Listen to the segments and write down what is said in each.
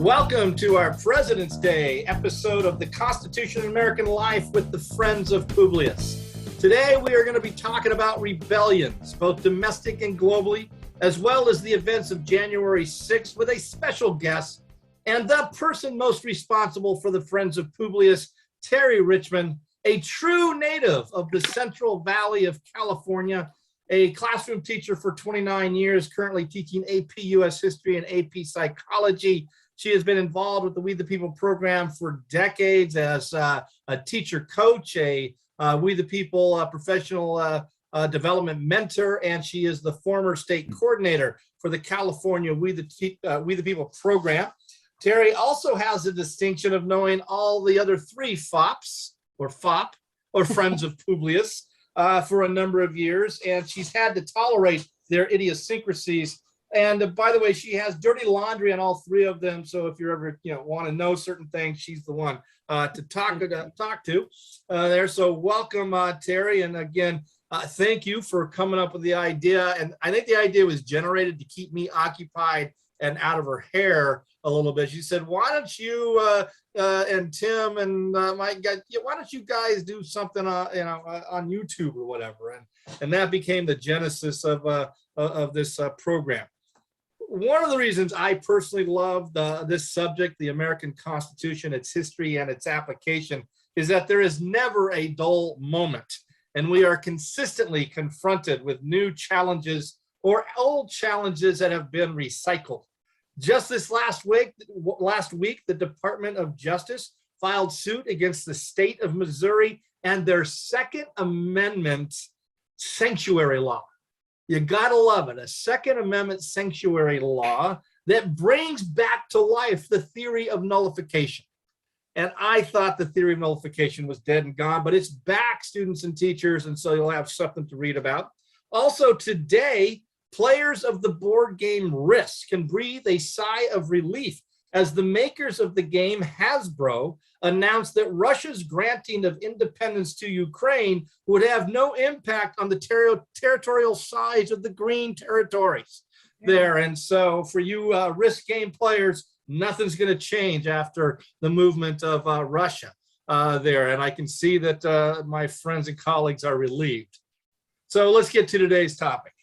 Welcome to our President's Day episode of the Constitution of American Life with the Friends of Publius. Today we are going to be talking about rebellions, both domestic and globally, as well as the events of January 6th with a special guest and the person most responsible for the Friends of Publius, Terri Richmond, a true native of the Central Valley of California, a classroom teacher for 29 years, currently teaching AP US History and AP Psychology. She has been involved with the We the People program for decades as a teacher coach, a We the People professional development mentor, and she is the former state coordinator for the California We the People program. Terri also has the distinction of knowing all the other three FOPs, or FOP, or Friends of Publius, for a number of years, and she's had to tolerate their idiosyncrasies. And by the way, she has dirty laundry on all three of them. So if you're ever, want to know certain things, she's the one to talk to there. So welcome, Terri. And again, thank you for coming up with the idea. And I think the idea was generated to keep me occupied and out of her hair a little bit. She said, "Why don't you and Tim and Mike, why don't you guys do something on YouTube or whatever?" And that became the genesis of this program. One of the reasons I personally love this subject, the American Constitution, its history and its application, is that there is never a dull moment, and we are consistently confronted with new challenges or old challenges that have been recycled. Just this last week, the Department of Justice filed suit against the state of Missouri and their Second Amendment sanctuary law. You gotta love it, a Second Amendment sanctuary law that brings back to life the theory of nullification. And I thought the theory of nullification was dead and gone, but it's back, students and teachers, and so you'll have something to read about. Also today, players of the board game Risk can breathe a sigh of relief as the makers of the game, Hasbro, announced that Russia's granting of independence to Ukraine would have no impact on the territorial size of the green territories there. And so for you Risk game players, nothing's going to change after the movement of Russia there. And I can see that my friends and colleagues are relieved. So let's get to today's topic.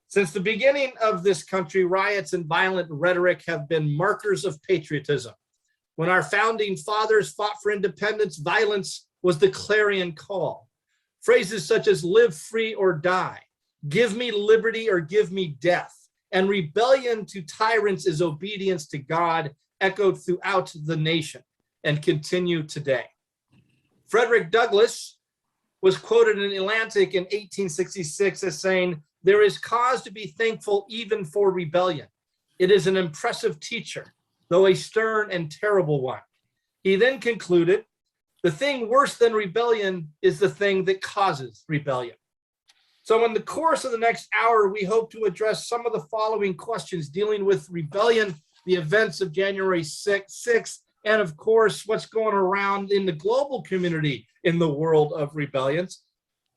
Since the beginning of this country, riots and violent rhetoric have been markers of patriotism. When our founding fathers fought for independence, violence was the clarion call. Phrases such as "live free or die," "give me liberty or give me death," and "rebellion to tyrants is obedience to God" echoed throughout the nation and continue today. Frederick Douglass was quoted in Atlantic in 1866 as saying, "There is cause to be thankful even for rebellion. It is an impressive teacher, though a stern and terrible one." He then concluded, "The thing worse than rebellion is the thing that causes rebellion." So in the course of the next hour, we hope to address some of the following questions dealing with rebellion, the events of January 6th, and of course, what's going around in the global community in the world of rebellions.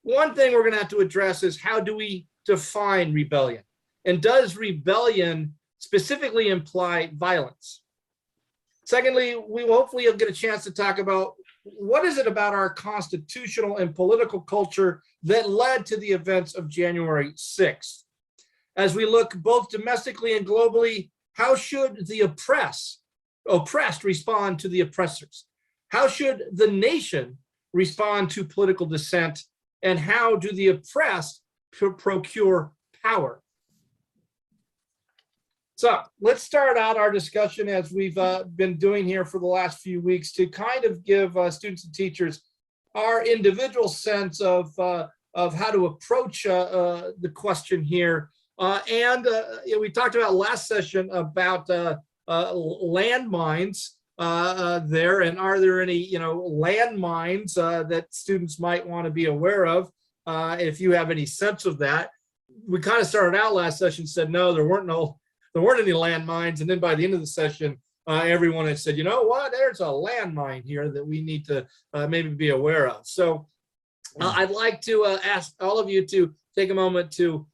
One thing we're going to have to address is, how do we define rebellion? And does rebellion specifically imply violence? Secondly, we hopefully will get a chance to talk about what is it about our constitutional and political culture that led to the events of January 6th. As we look both domestically and globally, how should the oppressed respond to the oppressors? How should the nation respond to political dissent? And how do the oppressed procure power? So let's start out our discussion, as we've been doing here for the last few weeks, to kind of give students and teachers our individual sense of how to approach the question here. We talked about last session about landmines there, and are there any landmines that students might want to be aware of? If you have any sense of that. We kind of started out last session, said no, there weren't any landmines, and then by the end of the session, everyone had said, you know what, there's a landmine here that we need to maybe be aware of. So I'd like to ask all of you to take a moment to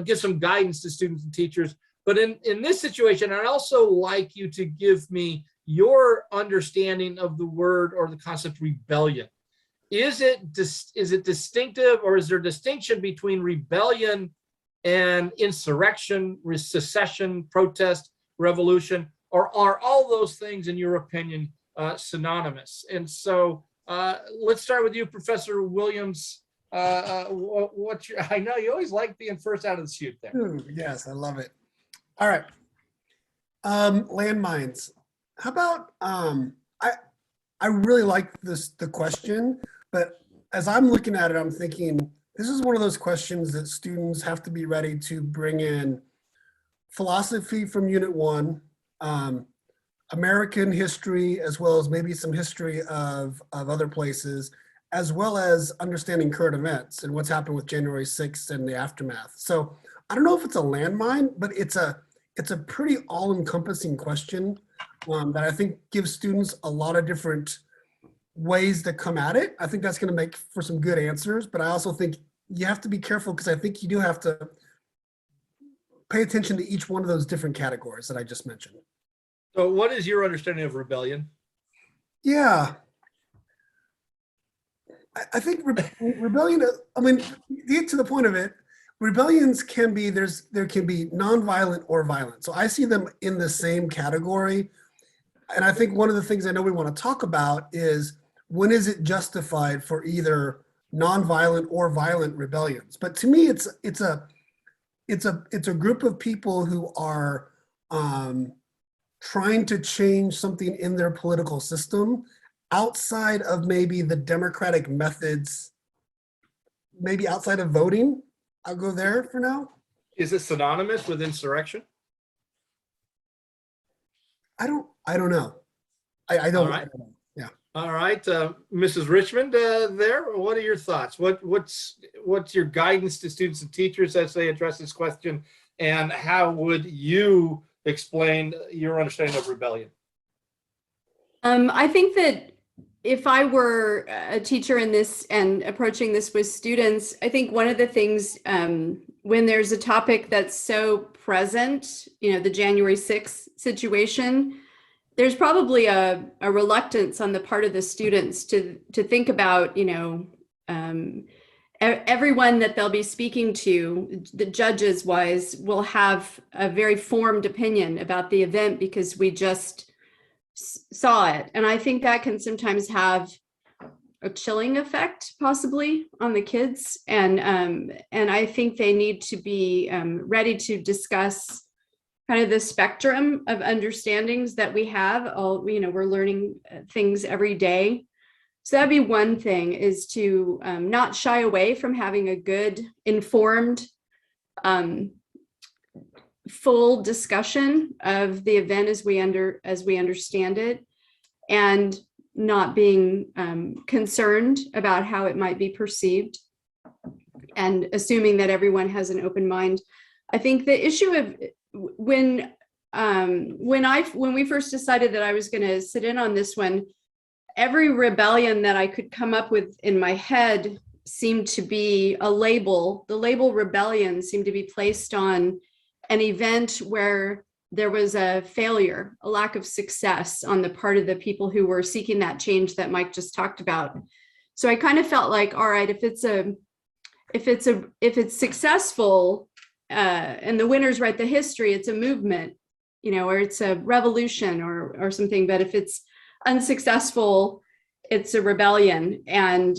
give some guidance to students and teachers But in this situation, I'd also like you to give me your understanding of the word or the concept rebellion. Is it distinctive, or is there a distinction between rebellion and insurrection, secession, protest, revolution, or are all those things, in your opinion, synonymous? And so let's start with you, Professor Williams. I know you always like being first out of the chute there. Ooh, yes, I love it. All right. Landmines. How about, I really like the question, but as I'm looking at it, I'm thinking, this is one of those questions that students have to be ready to bring in philosophy from Unit 1, American history, as well as maybe some history of other places, as well as understanding current events and what's happened with January 6th and the aftermath. So I don't know if it's a landmine, but it's a pretty all-encompassing question that I think gives students a lot of different ways to come at it. I think that's going to make for some good answers, but I also think you have to be careful, because I think you do have to pay attention to each one of those different categories that I just mentioned. So what is your understanding of rebellion? Yeah. I think rebellion, I mean, to get to the point of it, rebellions can be, there can be nonviolent or violent. So I see them in the same category. And I think one of the things I know we want to talk about is, when is it justified for either nonviolent or violent rebellions? But to me, it's a group of people who are trying to change something in their political system outside of maybe the democratic methods, maybe outside of voting. I'll go there for now. Is it synonymous with insurrection? I don't know. I don't know. Yeah. All right, Mrs. Richmond, there. What are your thoughts? What's your guidance to students and teachers as they address this question, and how would you explain your understanding of rebellion? I think that if I were a teacher in this and approaching this with students, I think one of the things when there's a topic that's so present, the January 6th situation, there's probably a reluctance on the part of the students to think about, everyone that they'll be speaking to, the judges wise, will have a very formed opinion about the event because we just saw it. And I think that can sometimes have a chilling effect possibly on the kids. And I think they need to be ready to discuss kind of the spectrum of understandings that we have. We're learning things every day. So that'd be one thing, is to not shy away from having a good, informed, full discussion of the event as we understand it, and not being concerned about how it might be perceived, and assuming that everyone has an open mind. I think the issue of when we first decided that I was going to sit in on this one, every rebellion that I could come up with in my head seemed to be a label. The label rebellion seemed to be placed on an event where there was a failure, a lack of success on the part of the people who were seeking that change that Mike just talked about. So I kind of felt like, all right, if it's successful and the winners write the history, it's a movement, or it's a revolution or something. But if it's unsuccessful, it's a rebellion. And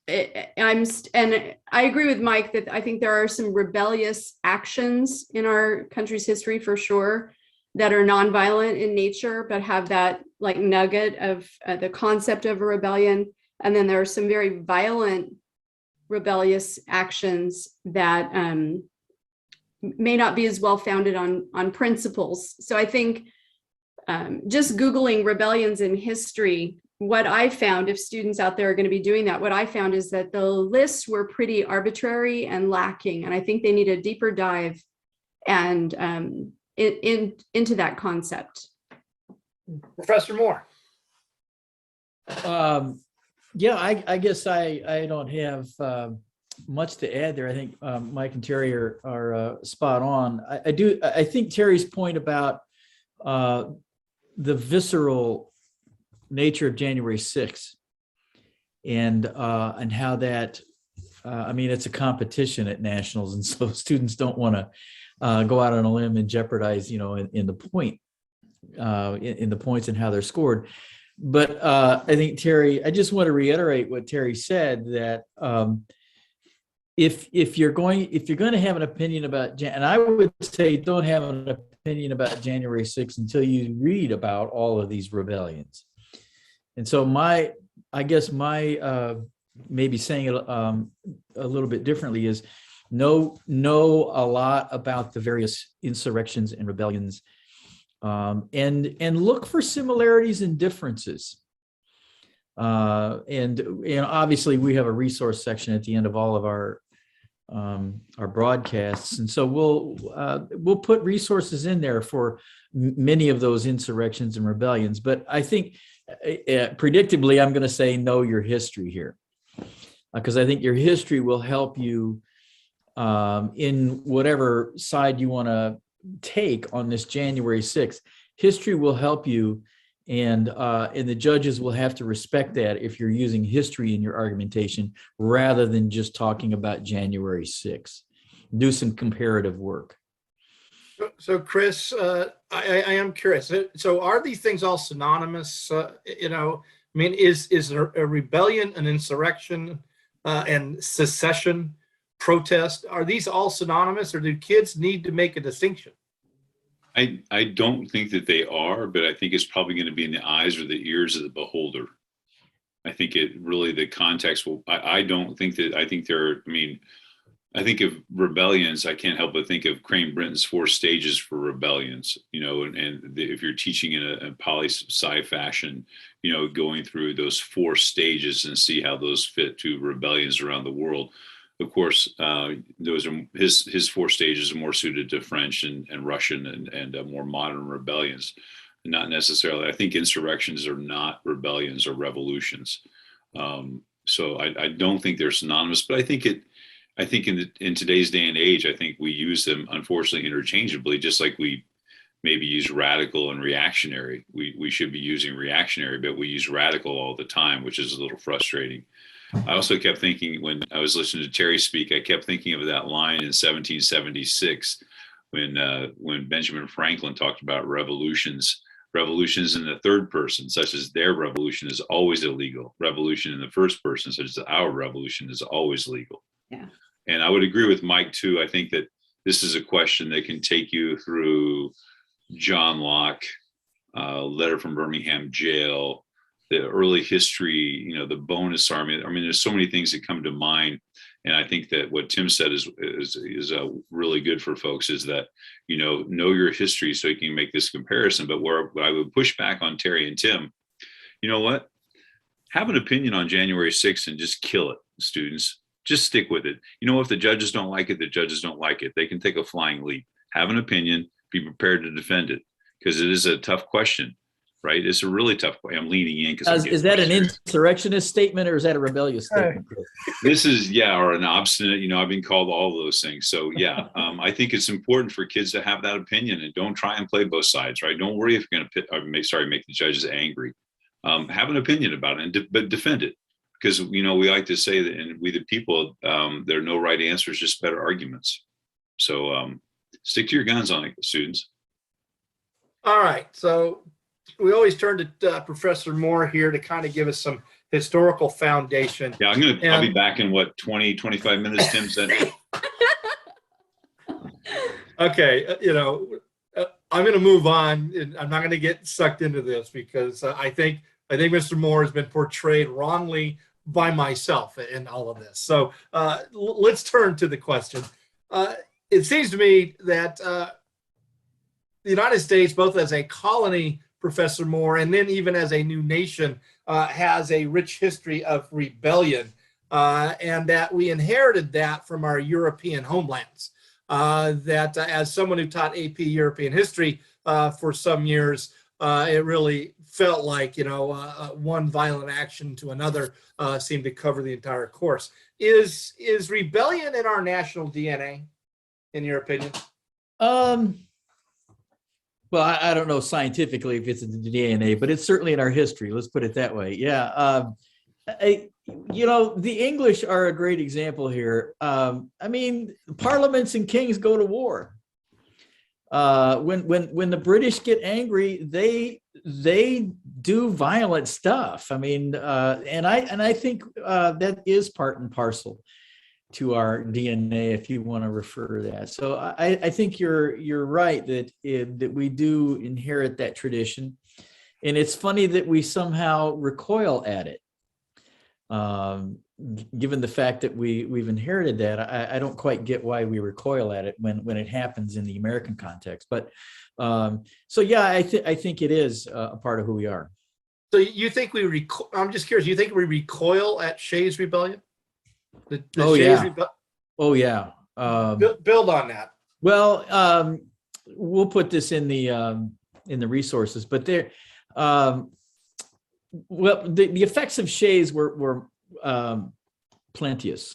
I agree with Mike that I think there are some rebellious actions in our country's history for sure that are nonviolent in nature, but have that like nugget of the concept of a rebellion. And then there are some very violent rebellious actions that may not be as well founded on principles. So I think just Googling rebellions in history, what I found, if students out there are going to be doing that, what I found is that the lists were pretty arbitrary and lacking. And I think they need a deeper dive and into that concept. Professor Moore. Yeah, I guess I don't have much to add there. I think Mike and Terri are spot on. I think Terry's point about the visceral nature of January 6th and how that, I mean, it's a competition at nationals, and so students don't want to go out on a limb and jeopardize, in the point, in the points and how they're scored. But I think I just want to reiterate what Terri said, that if you're going to have an opinion about, and I would say don't have an opinion about January 6th until you read about all of these rebellions. And so I guess maybe saying it a little bit differently is know a lot about the various insurrections and rebellions, and look for similarities and differences. And obviously we have a resource section at the end of all of our broadcasts, and so we'll put resources in there for many of those insurrections and rebellions. But I think predictably I'm going to say know your history here, because I think your history will help you in whatever side you want to take on this January 6th. History will help you, and the judges will have to respect that if you're using history in your argumentation rather than just talking about January 6th. Do some comparative work. So Chris, I am curious. So are these things all synonymous? I mean, is a rebellion an insurrection and secession, protest? Are these all synonymous, or do kids need to make a distinction? I don't think that they are, but I think it's probably going to be in the eyes or the ears of the beholder. I think the context will, I don't think that, I think I think of rebellions, I can't help but think of Crane Brinton's 4 stages for rebellions, and if you're teaching in a poli-sci fashion, going through those 4 stages and see how those fit to rebellions around the world. Of course, those are his 4 stages are more suited to French and Russian and more modern rebellions. Not necessarily. I think insurrections are not rebellions or revolutions. So I don't think they're synonymous, but I think in today's day and age, I think we use them, unfortunately, interchangeably, just like we maybe use radical and reactionary. We should be using reactionary, but we use radical all the time, which is a little frustrating. I also kept thinking, when I was listening to Terri speak, I kept thinking of that line in 1776 when Benjamin Franklin talked about revolutions in the third person, such as their revolution is always illegal. Revolution in the first person, such as our revolution, is always legal. Yeah. And I would agree with Mike too. I think that this is a question that can take you through John Locke, letter from Birmingham jail, the early history, the bonus army. I mean, there's so many things that come to mind. And I think that what Tim said is really good for folks, is that, know your history so you can make this comparison. But where I would push back on Terri and Tim, you know what? Have an opinion on January 6th and just kill it, students. Just stick with it. If the judges don't like it, the judges don't like it. They can take a flying leap. Have an opinion, be prepared to defend it, because it is a tough question, right? It's a really tough question. I'm leaning in because is that an insurrectionist statement, or is that a rebellious statement? This is, or an obstinate, I've been called all of those things. So I think it's important for kids to have that opinion and don't try and play both sides, right? Don't worry if you're going to make the judges angry. Have an opinion about it, but defend it. Because, we like to say that, and we the people, there are no right answers, just better arguments. So stick to your guns on it, students. All right. So we always turn to Professor Moore here to kind of give us some historical foundation. Yeah, I'll be back in 20, 25 minutes, Tim said. Okay. I'm going to move on, and I'm not going to get sucked into this because I think Mr. Moore has been portrayed wrongly by myself in all of this. So let's turn to the question. It seems to me that the United States, both as a colony, Professor Moore, and then even as a new nation, has a rich history of rebellion, and that we inherited that from our European homelands. That as someone who taught AP European history for some years, it really felt like, one violent action to another seemed to cover the entire course. Is rebellion in our national DNA, in your opinion? Well, I don't know scientifically if it's in the DNA, but it's certainly in our history. Let's put it that way. Yeah. The English are a great example here. Parliaments and kings go to war. When the British get angry, they do violent stuff. And I think that is part and parcel to our DNA, if you want to refer to that. So I think you're right that we do inherit that tradition, and it's funny that we somehow recoil at it. Given the fact that we've inherited that, I don't quite get why we recoil at it when it happens in the American context. But I think it is a part of who we are. So you think I'm just curious. You think we recoil at Shays Rebellion? Oh yeah. Build on that. Well, we'll put this in the resources, but there. The effects of Shays were plenteous.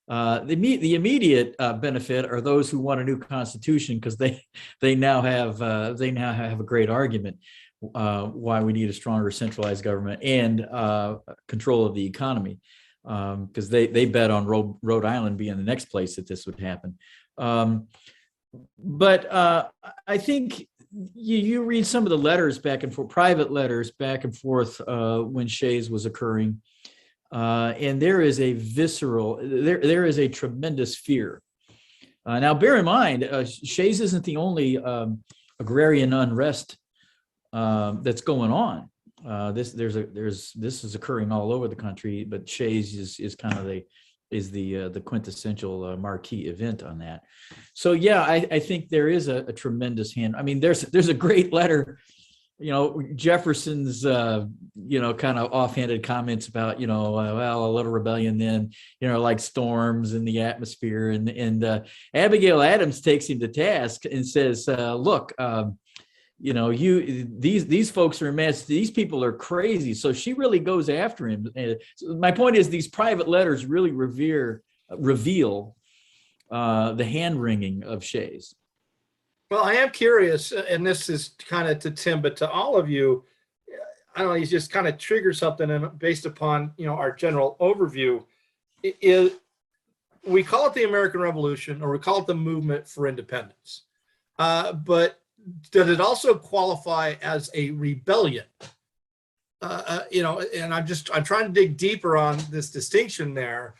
The immediate benefit are those who want a new constitution, because they now have a great argument why we need a stronger centralized government and control of the economy, because they bet on Rhode Island being the next place that this would happen. But I think you read some of the letters back and forth, private letters back and forth when Shays was occurring, and there is a there is a tremendous fear. Now, bear in mind, Shays isn't the only agrarian unrest that's going on. This is occurring all over the country, but Shays is kind of the quintessential marquee event on that. So yeah, I think there is a tremendous hand. There's a great letter, Jefferson's kind of offhanded comments about a little rebellion then, like storms in the atmosphere, and Abigail Adams takes him to task and says, look, these folks are immense. These people are crazy. So she really goes after him. So my point is, these private letters really reveal the hand wringing of Shays. Well, I am curious, and this is kind of to Tim, but to all of you, I don't know, you just kind of trigger something, and based upon our general overview, we call it the American Revolution, or we call it the movement for independence, but does it also qualify as a rebellion? And I'm trying to dig deeper on this distinction there.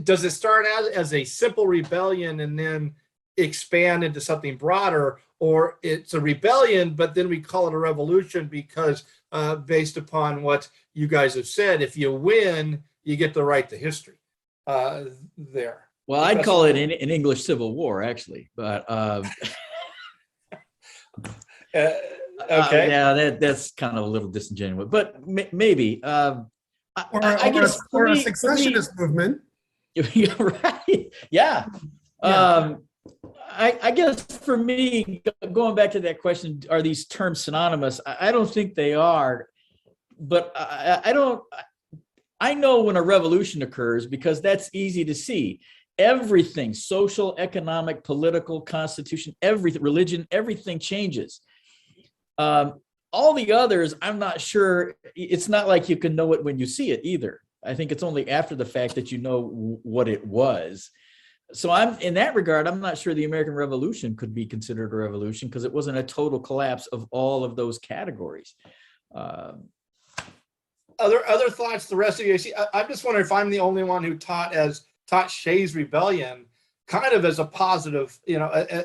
Does it start as a simple rebellion and then expand into something broader, or it's a rebellion, but then we call it a revolution because based upon what you guys have said, if you win, you get the right to history there. Well, I'd call it an English Civil War, actually, but okay. That's kind of a little disingenuous, but maybe. Or a secessionist movement. Right. Yeah. I guess for me, going back to that question, are these terms synonymous? I don't think they are, but I know when a revolution occurs, because that's easy to see. Everything, social, economic, political, constitution, everything, religion, everything changes. All the others, I'm not sure. It's not like you can know it when you see it either. I think it's only after the fact that you know what it was. So in that regard, I'm not sure the American Revolution could be considered a revolution, because it wasn't a total collapse of all of those categories. Other thoughts, the rest of you? I'm just wondering if I'm the only one who taught Shays Rebellion kind of as a positive,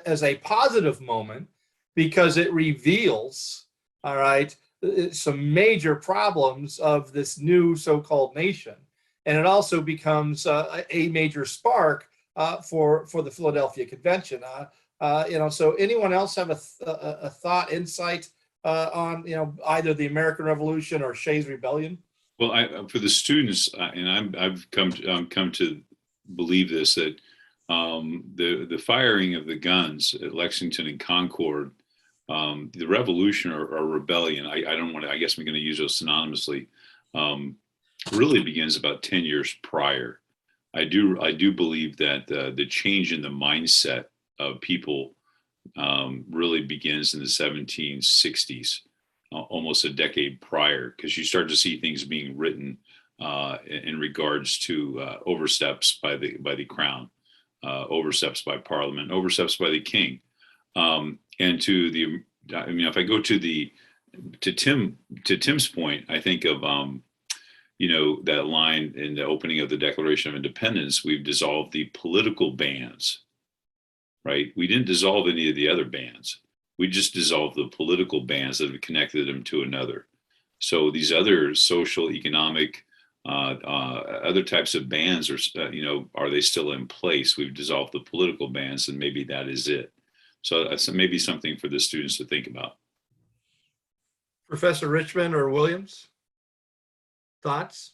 as a positive moment, because it reveals, all right, some major problems of this new so-called nation, and it also becomes a major spark for the Philadelphia Convention. So anyone else have a thought, insight on either the American Revolution or Shays Rebellion? Well, for the students, and I've come to believe this, that the firing of the guns at Lexington and Concord the revolution or rebellion, I don't want to, I guess I'm going to use those synonymously, really begins about 10 years prior. I do believe that the change in the mindset of people really begins in the 1760s, almost a decade prior, because you start to see things being written in regards to oversteps by the crown, oversteps by parliament, oversteps by the king, and to the. I mean, if I go to Tim's point, I think of that line in the opening of the Declaration of Independence. We've dissolved the political bands, right? We didn't dissolve any of the other bands. We just dissolved the political bands that have connected them to another. So these other social, economic, other types of bands are they still in place? We've dissolved the political bands, and maybe that is it. So that's maybe something for the students to think about. Professor Richmond or Williams, thoughts?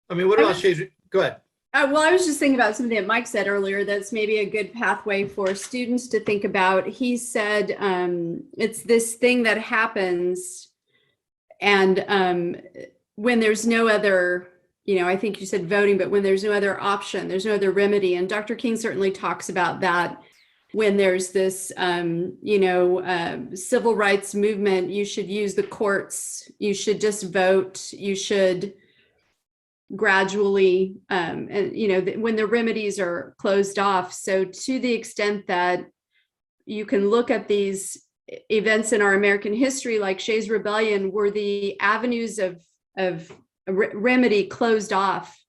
I mean, what about Shays? Go ahead. Well, I was just thinking about something that Mike said earlier. That's maybe a good pathway for students to think about. He said it's this thing that happens, and when there's no other, I think you said voting, but when there's no other option, there's no other remedy. And Dr. King certainly talks about that. When there's this, civil rights movement, you should use the courts. You should just vote. You should gradually, when the remedies are closed off. So to the extent that you can look at these events in our American history, like Shays Rebellion, were the avenues of remedy closed off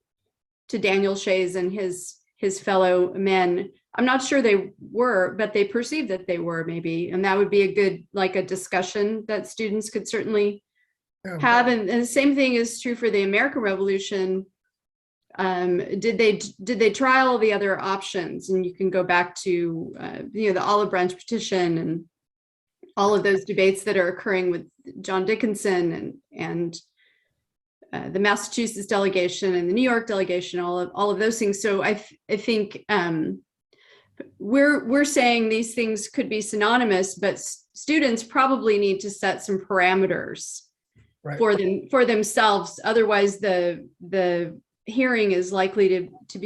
to Daniel Shays and his fellow men. I'm not sure they were, but they perceived that they were, maybe. And that would be a good, a discussion that students could certainly have. And the same thing is true for the American Revolution. Did they try all the other options? And you can go back to, the Olive Branch petition and all of those debates that are occurring with John Dickinson and the Massachusetts delegation and the New York delegation, all of those things. So I think we're saying these things could be synonymous, but students probably need to set some parameters for themselves. Otherwise, the hearing is likely to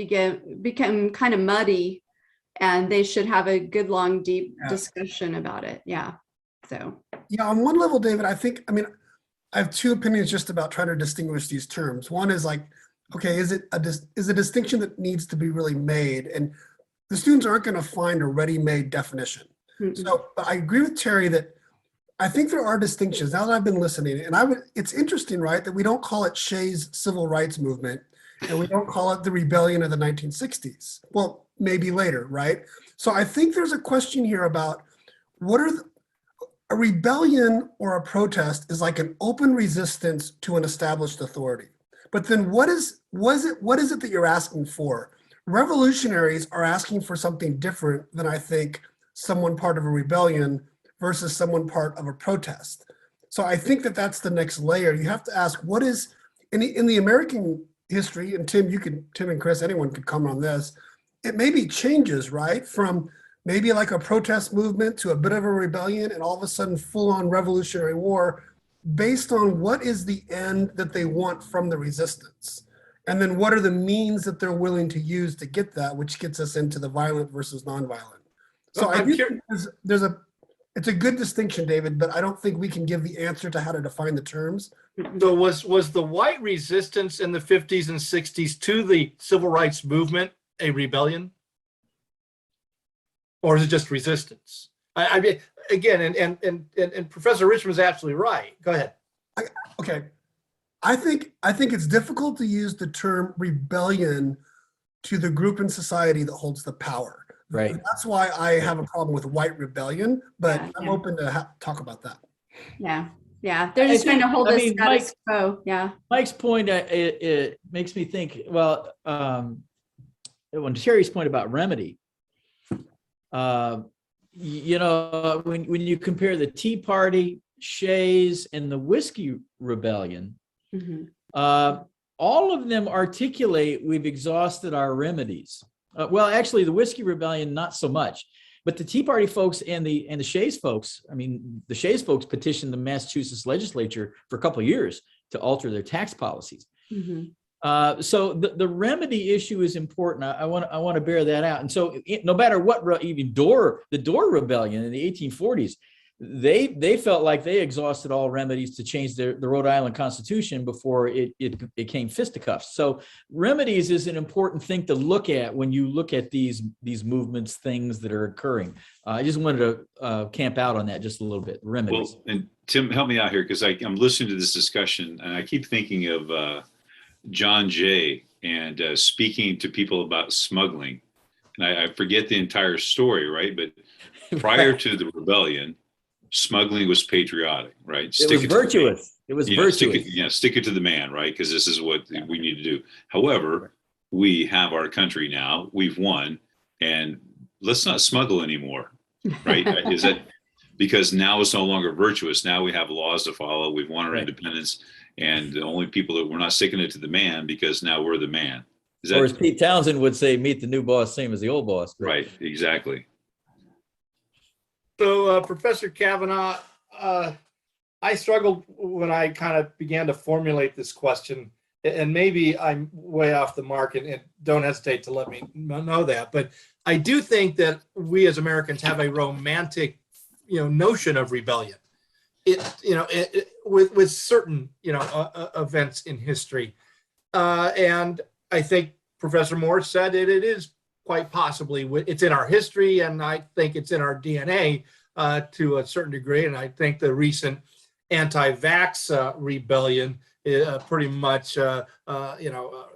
become kind of muddy, and they should have a good, long, deep discussion about it. Yeah. So. Yeah, on one level, David, I have two opinions just about trying to distinguish these terms. One is okay, is a distinction that needs to be really made, and the students aren't going to find a ready-made definition. Mm-hmm. So I agree with Terri that I think there are distinctions. Now that I've been listening, and it's interesting, right, that we don't call it Shays' civil rights movement, and we don't call it the rebellion of the 1960s. Well, maybe later, right? So I think there's a question here about a rebellion or a protest is like an open resistance to an established authority. But then what is it that you're asking for? Revolutionaries are asking for something different than I think someone part of a rebellion versus someone part of a protest. So I think that that's the next layer. You have to ask, what is in the American history, and Tim and Chris, anyone could comment on this, it maybe changes, right? From maybe like a protest movement to a bit of a rebellion, and all of a sudden full-on revolutionary war based on what is the end that they want from the resistance. And then what are the means that they're willing to use to get that, which gets us into the violent versus nonviolent. So I do think it's a good distinction, David, but I don't think we can give the answer to how to define the terms. So was the white resistance in the 50s and 60s to the civil rights movement a rebellion? Or is it just resistance? I mean, again, and Professor Richmond is absolutely right. Go ahead. Okay. I think it's difficult to use the term rebellion to the group in society that holds the power. Right. That's why I have a problem with white rebellion, but I'm open to talk about that. Yeah. Yeah. They're just trying to hold the status quo. Yeah. Mike's point, it makes me think, well, when Terry's point about remedy, when you compare the Tea Party, Shays, and the Whiskey Rebellion, mm-hmm. All of them articulate we've exhausted our remedies. Well, actually, the Whiskey Rebellion, not so much. But the Tea Party folks and the Shays folks, I mean, the Shays folks petitioned the Massachusetts legislature for a couple of years to alter their tax policies. So the remedy issue is important. I want to bear that out. And so no matter what, even the Dorr Rebellion in the 1840s, they felt like they exhausted all remedies to change the Rhode Island Constitution before it came fisticuffs. So remedies is an important thing to look at when you look at these movements, things that are occurring. I just wanted to camp out on that just a little bit. Remedies. Well, and Tim, help me out here, because I'm listening to this discussion and I keep thinking of John Jay and speaking to people about smuggling. And I forget the entire story, right? But prior to the rebellion, smuggling was patriotic, right? It was virtuous. It was virtuous. Stick it to the man, right? Because this is what we need to do. However, we have our country now. We've won, and let's not smuggle anymore, right? Is that because now it's no longer virtuous? Now we have laws to follow. We've won our independence, and the only people that we're not sticking it to the man because now we're the man. Or as Pete Townsend would say, meet the new boss, same as the old boss. Right, exactly. So, Professor Kavanaugh, I struggled when I kind of began to formulate this question, and maybe I'm way off the mark, and don't hesitate to let me know that. But I do think that we as Americans have a romantic, notion of rebellion. With certain, events in history, and I think Professor Moore said it is quite possibly it's in our history, and I think it's in our DNA to a certain degree. And I think the recent anti-vax rebellion pretty much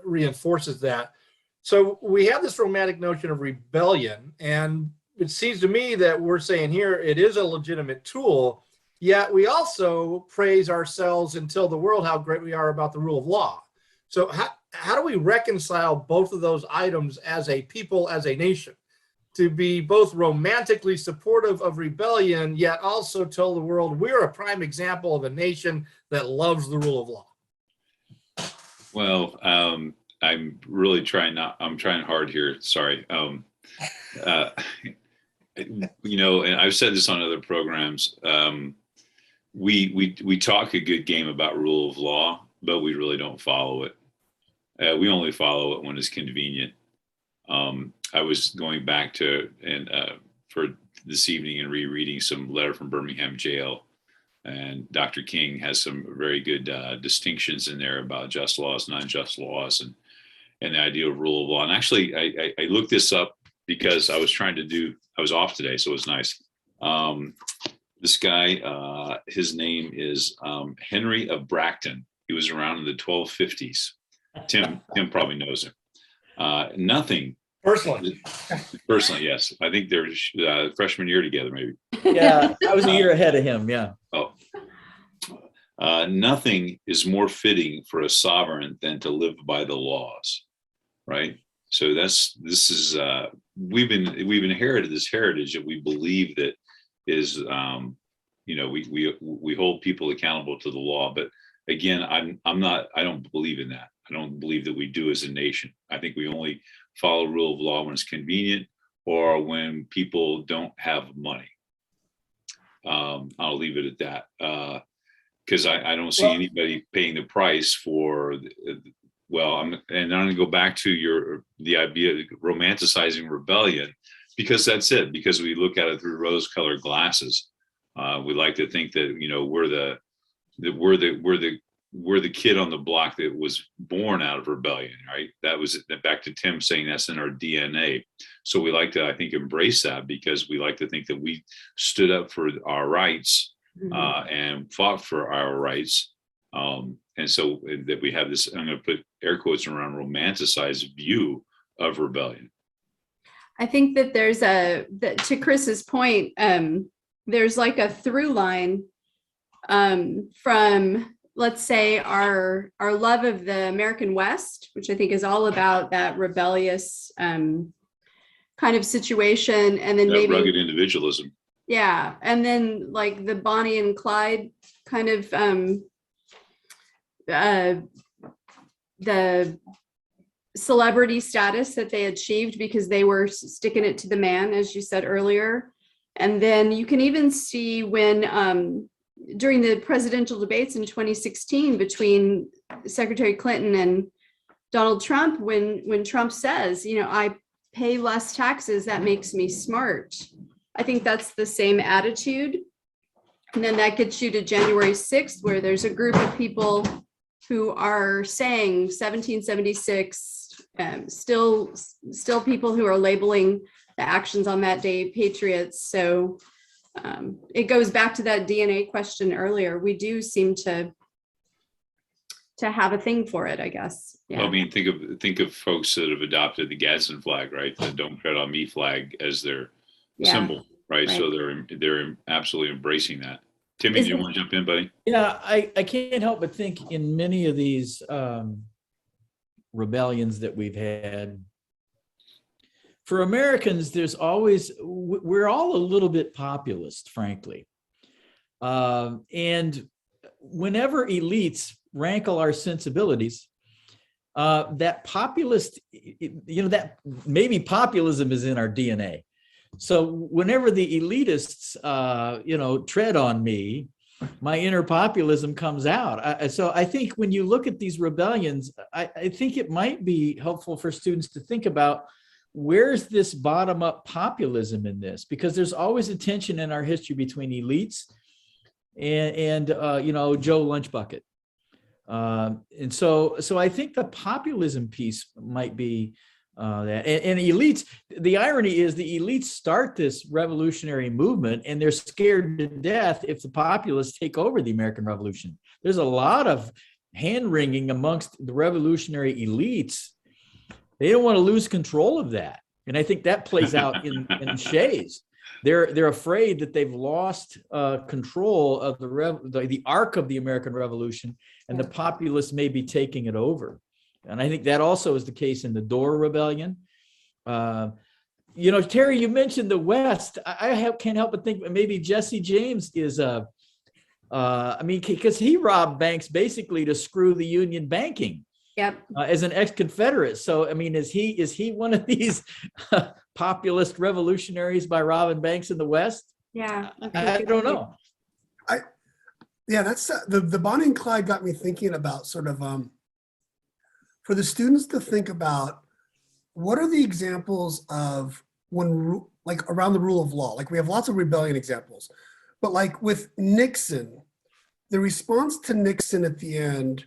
reinforces that. So we have this romantic notion of rebellion, and it seems to me that we're saying here it is a legitimate tool. Yet we also praise ourselves and tell the world how great we are about the rule of law. So how do we reconcile both of those items as a people, as a nation, to be both romantically supportive of rebellion, yet also tell the world we're a prime example of a nation that loves the rule of law? Well, I'm really trying hard here. Sorry. And I've said this on other programs. We talk a good game about rule of law, but we really don't follow it. We only follow it when it's convenient. I was going back to for this evening and rereading some letter from Birmingham jail, and Dr. King has some very good distinctions in there about just laws, non-just laws, and the idea of rule of law. And actually, I looked this up because I was off today, so it was nice. This guy, his name is Henry of Bracton. He was around in the 1250s. Tim probably knows him. Nothing. Personally, yes. I think they're freshman year together, maybe. Yeah, I was a year ahead of him. Yeah. Oh. Nothing is more fitting for a sovereign than to live by the laws, right? So we've inherited this heritage that we believe that is, we hold people accountable to the law. But again, I don't believe in that. I don't believe that we do as a nation. I think we only follow rule of law when it's convenient or when people don't have money. I'll leave it at that. Because I don't see anybody paying the price for, I'm going to go back to the idea of romanticizing rebellion, because that's it, because we look at it through rose-colored glasses. We like to think that, we're the kid on the block that was born out of rebellion, right? That was back to Tim saying that's in our DNA. So we like to, I think, embrace that, because we like to think that we stood up for our rights and fought for our rights. And so that we have this, I'm going to put air quotes around, romanticized view of rebellion. I think that there's to Chris's point, there's like a through line from, let's say, our love of the American West, which I think is all about that rebellious kind of situation. And then maybe rugged individualism. Yeah. And then like the Bonnie and Clyde kind of the celebrity status that they achieved because they were sticking it to the man, as you said earlier. And then you can even see when during the presidential debates in 2016 between Secretary Clinton and Donald Trump, when Trump says, I pay less taxes, that makes me smart. I think that's the same attitude. And then that gets you to January 6th, where there's a group of people who are saying 1776, still people who are labeling the actions on that day patriots. So it goes back to that DNA question earlier. We do seem to have a thing for it, I guess. Yeah. Well, I mean, think of folks that have adopted the Gadsden flag, right? The "Don't Tread on Me" flag as their symbol, right? So they're absolutely embracing that. Timmy, do you want to jump in, buddy? Yeah, I can't help but think in many of these rebellions that we've had, for Americans, we're all a little bit populist, frankly. And whenever elites rankle our sensibilities, that populist, that maybe populism is in our DNA. So whenever the elitists, tread on me, my inner populism comes out. So I think when you look at these rebellions, I think it might be helpful for students to think about, where's this bottom-up populism in this? Because there's always a tension in our history between elites and Joe Lunchbucket. And so I think the populism piece might be that. And elites, the irony is the elites start this revolutionary movement and they're scared to death if the populists take over the American Revolution. There's a lot of hand-wringing amongst the revolutionary elites. They don't want to lose control of that. And I think that plays out in Shays. They're afraid that they've lost control of the arc of the American Revolution, and the populists may be taking it over. And I think that also is the case in the Dorr Rebellion. Terry, you mentioned the West. Can't help but think maybe Jesse James is because he robbed banks basically to screw the Union banking. Yep. As an ex-Confederate. So, is he one of these populist revolutionaries by robbing banks in the West? Yeah. I don't know. That's the Bonnie and Clyde got me thinking about sort of for the students to think about, what are the examples of around the rule of law? Like, we have lots of rebellion examples, but like with Nixon, the response to Nixon at the end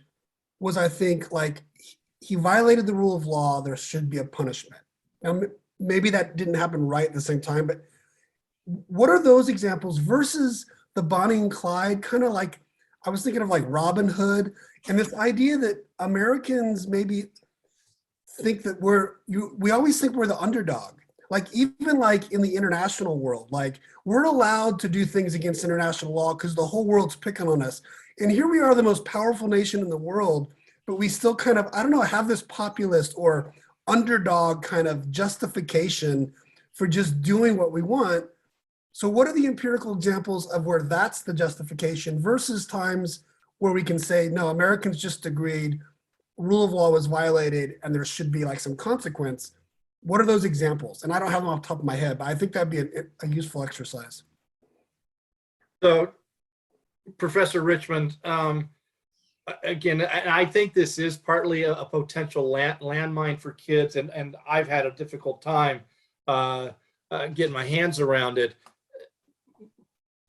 was, I think, like, he violated the rule of law, there should be a punishment. Now, maybe that didn't happen right at the same time, but what are those examples versus the Bonnie and Clyde, kind of like, I was thinking of like Robin Hood, and this idea that Americans maybe think that we always think we're the underdog. Like, even like in the international world, like, we're allowed to do things against international law because the whole world's picking on us. And here we are, the most powerful nation in the world, but we still kind of, I don't know, have this populist or underdog kind of justification for just doing what we want. So what are the empirical examples of where that's the justification versus times where we can say, no, Americans just agreed, rule of law was violated and there should be like some consequence? What are those examples? And I don't have them off the top of my head, but I think that'd be a useful exercise. So, Professor Richmond, again, I think this is partly a potential landmine for kids, and I've had a difficult time getting my hands around it.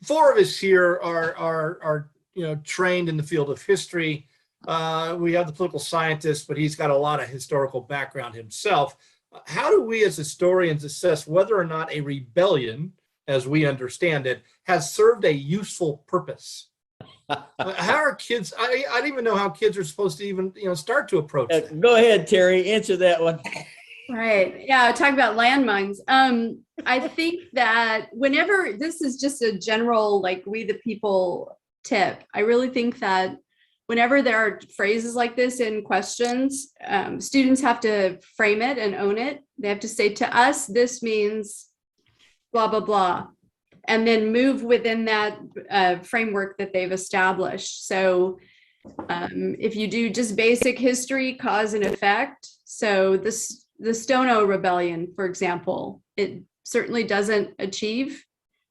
Four of us here are trained in the field of history. We have the political scientist, but he's got a lot of historical background himself. How do we as historians assess whether or not a rebellion, as we understand it, has served a useful purpose? How are kids? I don't even know how kids are supposed to even start to approach that. Go ahead, Terry. Answer that one. Right. Yeah. Talk about landmines. I think that whenever, this is just a general, like, we the people tip, I really think that whenever there are phrases like this in questions, students have to frame it and own it. They have to say, to us, this means blah, blah, blah, and then move within that framework that they've established. So if you do just basic history, cause and effect, So the Stono Rebellion, for example, it certainly doesn't achieve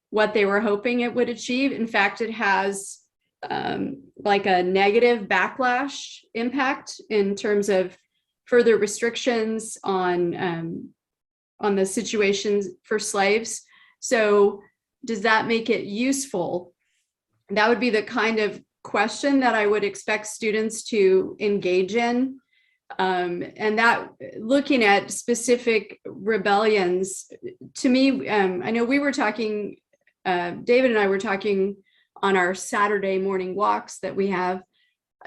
what they were hoping it would achieve. In fact, it has like a negative backlash impact in terms of further restrictions on the situations for slaves. So does that make it useful? That would be the kind of question that I would expect students to engage in. And that looking at specific rebellions, to me, I know we were talking, David and I were talking on our Saturday morning walks that we have.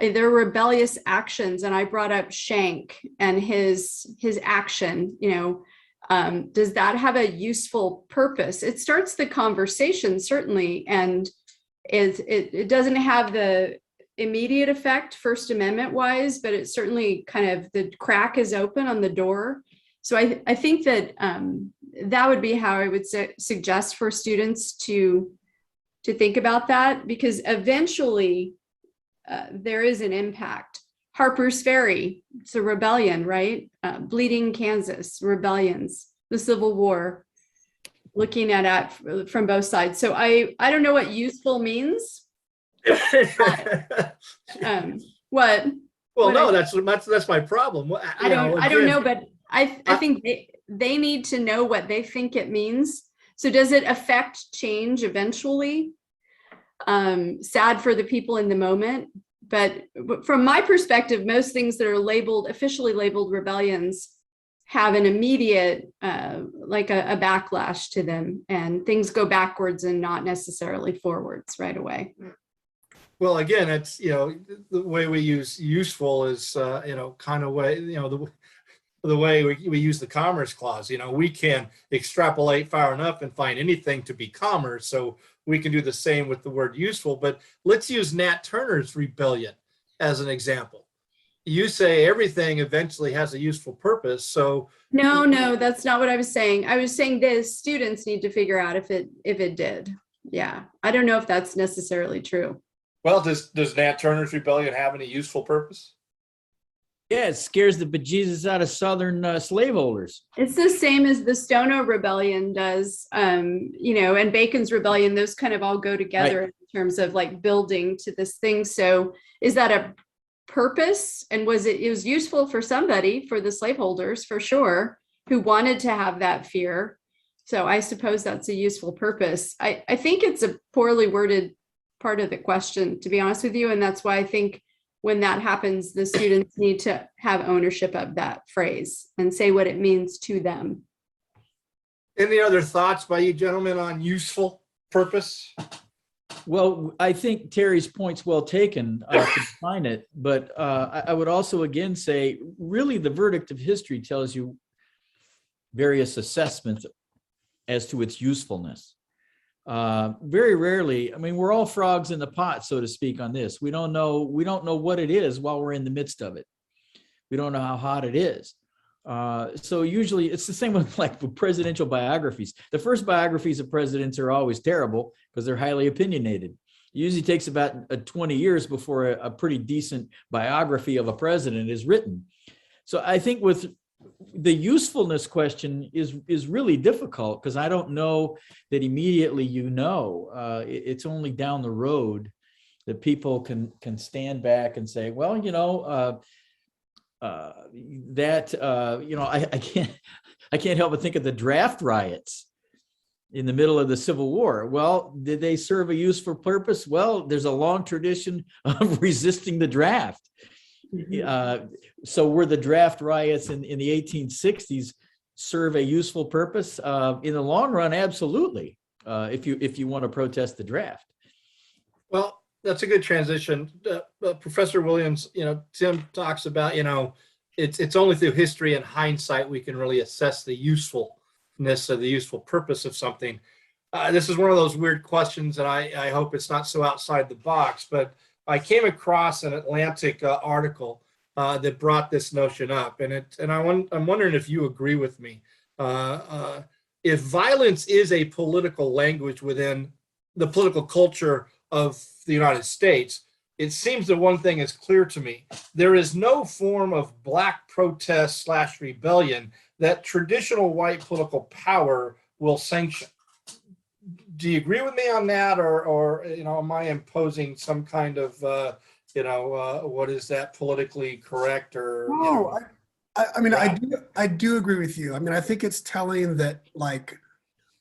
There are rebellious actions, and I brought up Shank and his action. Does that have a useful purpose? It starts the conversation, certainly, and it doesn't have the immediate effect First Amendment wise, but it certainly kind of, the crack is open on the door. So I think that that would be how I would suggest for students to think about that, because eventually there is an impact. Harper's Ferry, it's a rebellion, right? Bleeding Kansas, rebellions, the Civil War, looking at it from both sides. So I don't know what useful means. What? Well, no, that's my problem. I don't know, but I think they need to know what they think it means. So does it affect change eventually? Sad for the people in the moment, but from my perspective, most things that are officially labeled rebellions have an immediate, like a backlash to them, and things go backwards and not necessarily forwards right away. Well, again, it's, the way we use useful is, kind of way, the way we use the Commerce Clause. We can extrapolate far enough and find anything to be commerce. So we can do the same with the word useful. But let's use Nat Turner's Rebellion as an example. You say everything eventually has a useful purpose. So no, that's not what I was saying. I was saying the students need to figure out if it did. Yeah, I don't know if that's necessarily true. Well, does Nat Turner's Rebellion have any useful purpose? Yeah, it scares the bejesus out of Southern slaveholders. It's the same as the Stono Rebellion does, and Bacon's Rebellion. Those kind of all go together, right, in terms of like building to this thing. So is that a purpose? And it was useful for somebody, for the slaveholders, for sure, who wanted to have that fear. So I suppose that's a useful purpose. I think it's a poorly worded part of the question, to be honest with you. And that's why I think when that happens, the students need to have ownership of that phrase and say what it means to them. Any other thoughts by you gentlemen on useful purpose? Well, I think Terry's point's well taken to define it, but I would also again say, really the verdict of history tells you various assessments as to its usefulness. Very rarely, I mean, we're all frogs in the pot, so to speak, on this. We don't know what it is while we're in the midst of it. We don't know how hot it is. So usually it's the same with like presidential biographies. The first biographies of presidents are always terrible because they're highly opinionated. It usually takes about 20 years before a pretty decent biography of a president is written. So I think with the usefulness question is really difficult, because I don't know that immediately it's only down the road that people can stand back and say, well, I can't help but think of the draft riots in the middle of the Civil War. Well, did they serve a useful purpose? Well, there's a long tradition of resisting the draft. So were the draft riots in the 1860s serve a useful purpose? In the long run, absolutely. If you want to protest the draft. Well, that's a good transition. Professor Williams, Tim talks about, it's only through history and hindsight we can really assess the usefulness or the useful purpose of something. This is one of those weird questions, and I hope it's not so outside the box, but I came across an Atlantic article that brought this notion up, and I'm wondering if you agree with me. If violence is a political language within the political culture of the United States, it seems that one thing is clear to me. There is no form of black protest / rebellion that traditional white political power will sanction. Do you agree with me on that, or am I imposing some kind of what is that, politically correct, or No, I mean, Right. I do agree with you. I mean, I think it's telling that, like,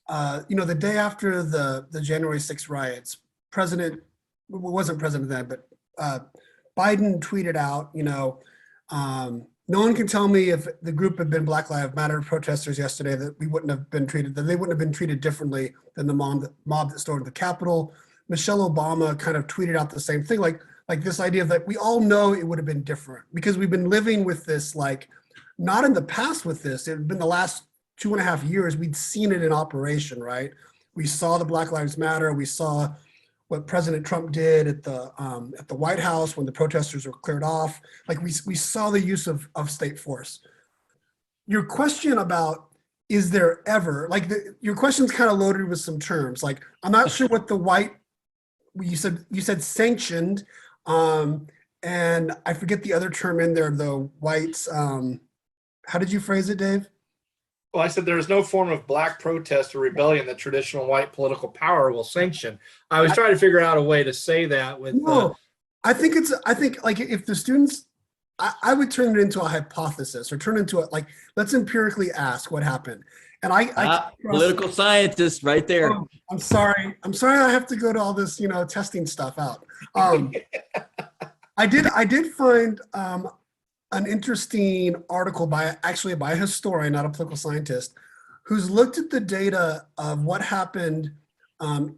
the day after the January 6th riots, wasn't president then, but Biden tweeted out, no one can tell me if the group had been Black Lives Matter protesters yesterday that they wouldn't have been treated differently than the mob that stormed the Capitol. Michelle Obama kind of tweeted out the same thing, like this idea of that we all know it would have been different because we've been living with this, like, not in the past with this. It had been the last 2.5 years, we'd seen it in operation, right? We saw the Black Lives Matter. We saw what President Trump did at the White House when the protesters were cleared off. Like, we saw the use of state force. Your question about, is there ever, like, your question's kind of loaded with some terms. Like, I'm not sure what you said sanctioned, and I forget the other term in there, the whites. How did you phrase it, Dave? Well, I said there is no form of black protest or rebellion that traditional white political power will sanction. I was trying to figure out a way to say that with. No, I think like, if the students, I would turn it into a hypothesis, or turn into like, let's empirically ask what happened. And political scientist right there. Oh, I'm sorry. I have to go to all this, testing stuff out. I did find an interesting article by a historian, not a political scientist, who's looked at the data of what happened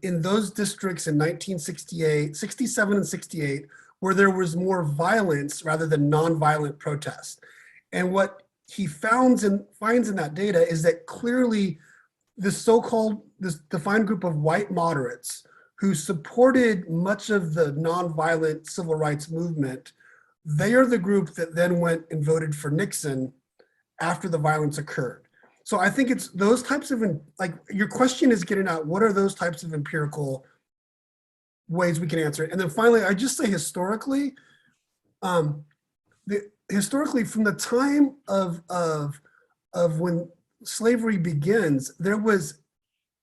in those districts in 1968, 67 and 68, where there was more violence rather than nonviolent protest. And what he finds in that data is that clearly this defined group of white moderates who supported much of the nonviolent civil rights movement, they are the group that then went and voted for Nixon after the violence occurred. So I think it's those types of, like, your question is getting at, what are those types of empirical ways we can answer it? And then finally, I just say historically, historically from the time of when slavery begins, there was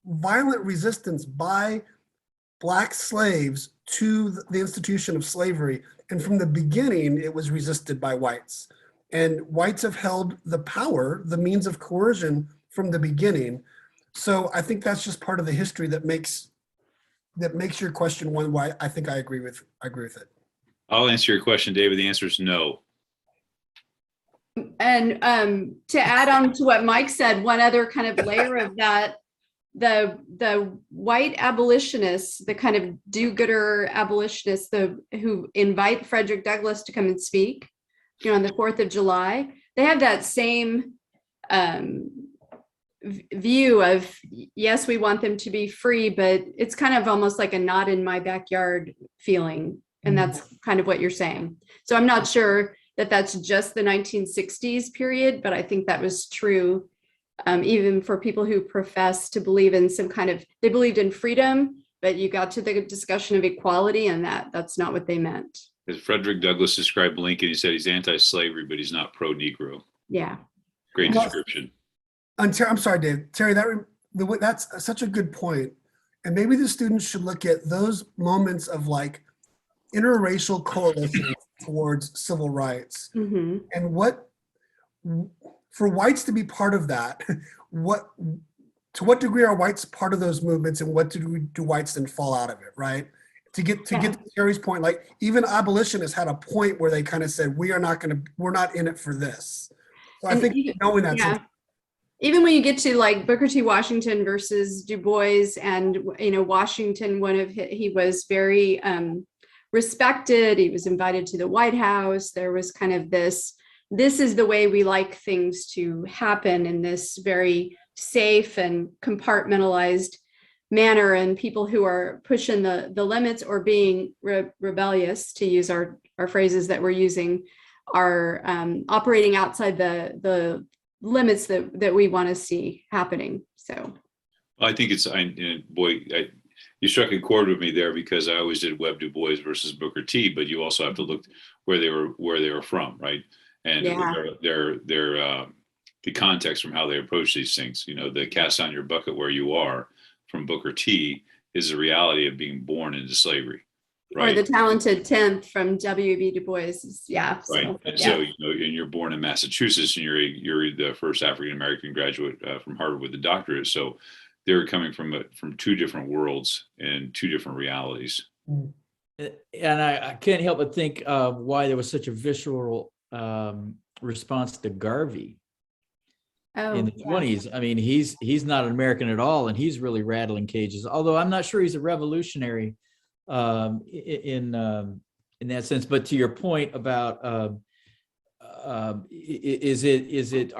violent resistance by Black slaves to the institution of slavery. And from the beginning, it was resisted by whites. And whites have held the power, the means of coercion from the beginning. So I think that's just part of the history that makes your question one why I think I agree with it. I'll answer your question, David. The answer is no. And to add on to what Mike said, one other kind of layer of that, the white abolitionists, the kind of do-gooder abolitionists, who invite Frederick Douglass to come and speak, on the 4th of July, they have that same view of, yes, we want them to be free, but it's kind of almost like a not in my backyard feeling. And that's kind of what you're saying. So I'm not sure that that's just the 1960s period, but I think that was true even for people who profess to believe in they believed in freedom, but you got to the discussion of equality, and that's not what they meant. As Frederick Douglass described Lincoln, he said he's anti-slavery, but he's not pro-Negro. Yeah. Great description. I'm sorry, Dave. Terri, that's such a good point. And maybe the students should look at those moments of, like, interracial coalition towards civil rights. Mm-hmm. And for whites to be part of that, to what degree are whites part of those movements, and what do whites then fall out of it, right? To get to Terry's point, like, even abolitionists had a point where they kind of said, we're not in it for this. So I think knowing that. Yeah. Even when you get to, like, Booker T. Washington versus Du Bois, and Washington, he was very respected. He was invited to the White House. There was kind of this is the way we like things to happen, in this very safe and compartmentalized manner. And people who are pushing the limits or being rebellious, to use our phrases that we're using, are operating outside the limits that we want to see happening. So I think it's you struck a chord with me there, because I always did Webb Du Bois versus Booker T, but you also have to look where they were from, right? And the context from how they approach these things. You know, the cast on your bucket where you are from Booker T is the reality of being born into slavery. Right. Or the talented 10th from W.B. Du Bois. Yeah. Right. So, And yeah. so, you know, and you're born in Massachusetts, and you're the first African-American graduate from Harvard with a doctorate. So they're coming from two different worlds and two different realities. And I can't help but think of why there was such a visceral response to Garvey in the 20s. I mean, he's not an American at all, and he's really rattling cages. Although I'm not sure he's a revolutionary in that sense. But to your point about are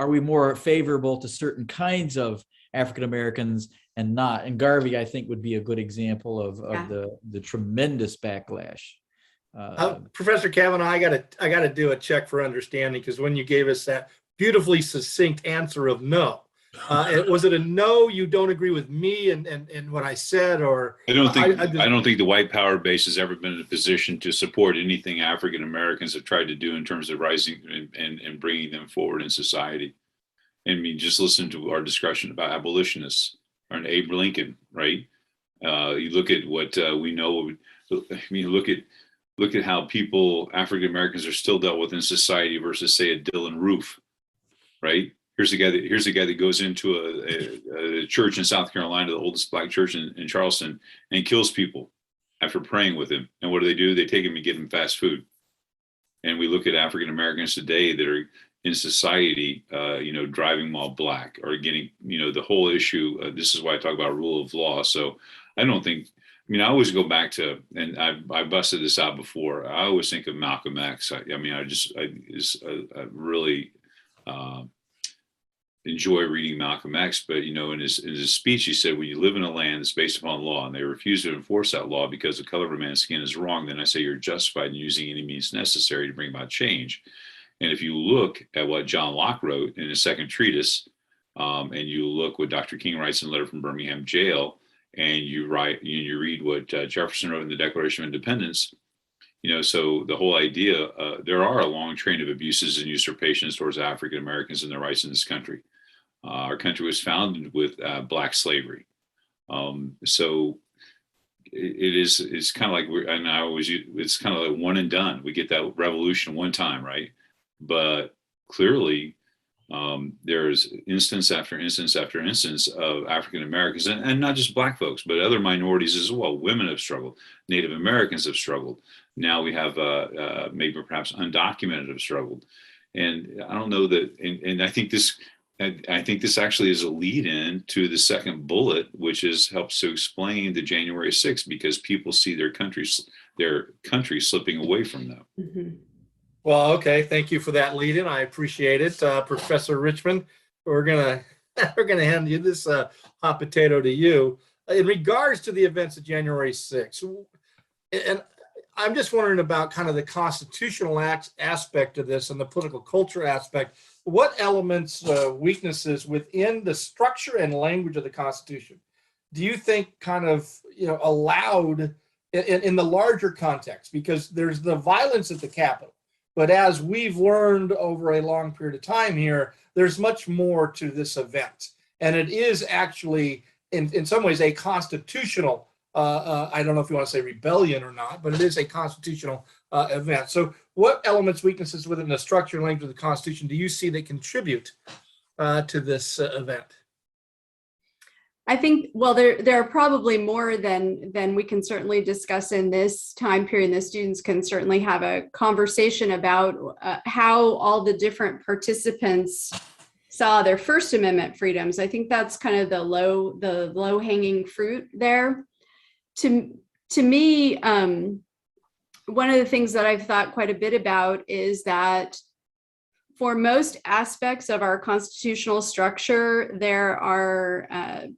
we more favorable to certain kinds of African Americans and not? And Garvey, I think, would be a good example of the tremendous backlash. Professor Kavanaugh, I gotta do a check for understanding, because when you gave us that beautifully succinct answer of no, was it a no? You don't agree with me and what I said, or I don't think the white power base has ever been in a position to support anything African Americans have tried to do in terms of rising and bringing them forward in society. I mean, just listen to our discussion about abolitionists or Abe Lincoln, right? You look at what we know. I mean, look at how African Americans are still dealt with in society versus, say, a Dylan Roof, right? Here's a guy that goes into a church in South Carolina, the oldest black church in Charleston, and kills people after praying with him. And what do? They take him and get him fast food. And we look at African Americans today that are in society, driving while black, or getting, the whole issue. This is why I talk about rule of law. So I don't think. I mean, I always go back to, and I busted this out before. I always think of Malcolm X. I really enjoy reading Malcolm X, but in his speech, he said, when you live in a land that's based upon law and they refuse to enforce that law because the color of a man's skin is wrong, then I say you're justified in using any means necessary to bring about change. And if you look at what John Locke wrote in his second treatise, and you look what Dr. King writes in a letter from Birmingham jail, and you read what Jefferson wrote in the Declaration of Independence, so the whole idea, there are a long train of abuses and usurpations towards African Americans and their rights in this country. Our country was founded with black slavery. So it's kind of like it's kind of like one and done. We get that revolution one time, right? But clearly, there's instance after instance after instance of African Americans, and not just black folks, but other minorities as well. Women have struggled. Native Americans have struggled. Now we have maybe perhaps undocumented have struggled. And I don't know that, and I think this actually is a lead in to the second bullet, which helps to explain the January 6th, because people see their country slipping away from them. Mm-hmm. Well, okay. Thank you for that lead in. I appreciate it. Professor Richmond, we're gonna hand you this hot potato to you. In regards to the events of January 6th, and I'm just wondering about kind of the constitutional aspect of this and the political culture aspect. What elements, weaknesses within the structure and language of the Constitution do you think kind of, allowed in the larger context? Because there's the violence at the Capitol. But as we've learned over a long period of time here, there's much more to this event. And it is actually, in some ways, a constitutional, I don't know if you want to say rebellion or not, but it is a constitutional event. So what elements, weaknesses within the structure and language of the Constitution do you see that contribute to this event? I think, well, there are probably more than we can certainly discuss in this time period. The students can certainly have a conversation about how all the different participants saw their First Amendment freedoms. I think that's kind of the low hanging fruit there. To me, one of the things that I've thought quite a bit about is that for most aspects of our constitutional structure, there are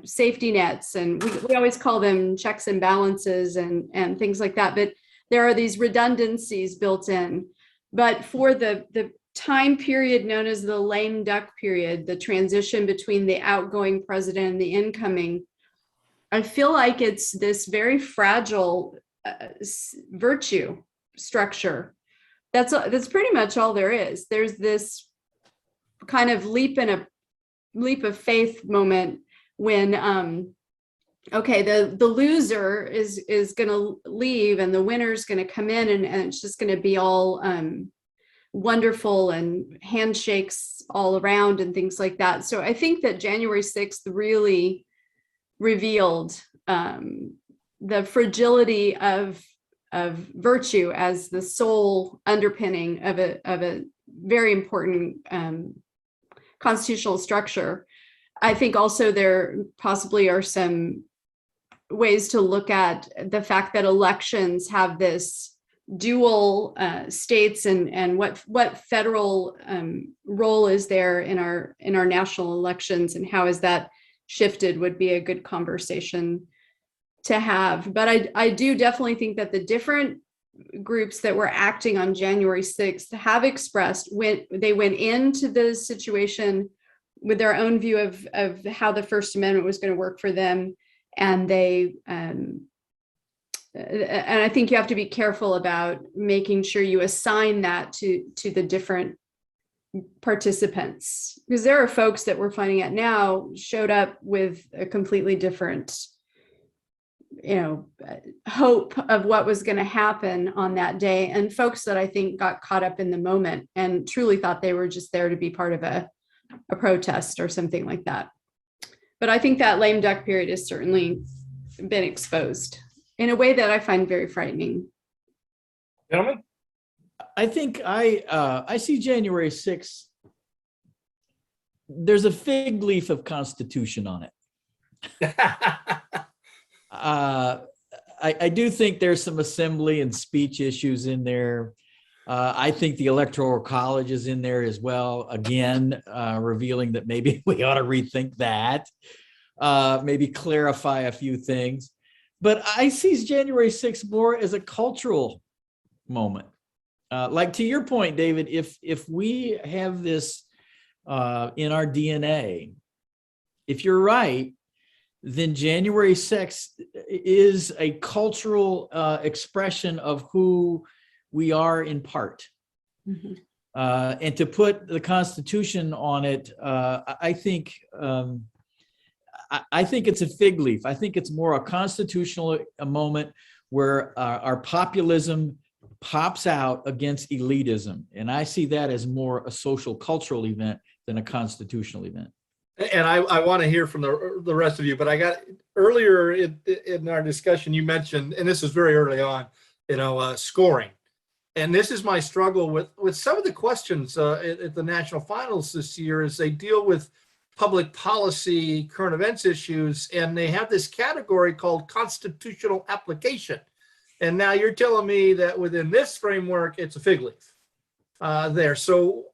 safety nets, and we always call them checks and balances and things like that. But there are these redundancies built in. But for the time period known as the lame duck period, the transition between the outgoing president and the incoming, I feel like it's this very fragile virtue structure. That's pretty much all there is. There's this kind of leap of faith moment when okay, the loser is going to leave and the winner's going to come in, and it's just going to be all wonderful and handshakes all around and things like that. So I think that January 6th really revealed the fragility of virtue as the sole underpinning of a very important constitutional structure. I think also there possibly are some ways to look at the fact that elections have this dual states and what federal role is there in our national elections, and how is that shifted would be a good conversation to have. But I do definitely think that the different groups that were acting on January 6th have expressed when they went into the situation with their own view of how the First Amendment was going to work for them. And they, and I think you have to be careful about making sure you assign that to the different participants, because there are folks that we're finding out now showed up with a completely different, hope of what was going to happen on that day. And folks that I think got caught up in the moment and truly thought they were just there to be part of a protest or something like that. But I think that lame duck period has certainly been exposed in a way that I find very frightening. Gentlemen? I think I see January 6th, there's a fig leaf of Constitution on it. I do think there's some assembly and speech issues in there. I think the Electoral College is in there as well, again, revealing that maybe we ought to rethink that, maybe clarify a few things. But I see January 6th more as a cultural moment. Like to your point, David, if we have this in our DNA, if you're right, then January 6th is a cultural expression of who we are in part. Mm-hmm. And to put the Constitution on it, I think it's a fig leaf. I think it's more a constitutional moment where our populism pops out against elitism. And I see that as more a social cultural event than a constitutional event. And I want to hear from the rest of you, but I got earlier in our discussion, you mentioned, and this is very early on, scoring. And this is my struggle with some of the questions at the national finals this year, as they deal with public policy, current events issues, and they have this category called constitutional application. And now you're telling me that within this framework, it's a fig leaf there. So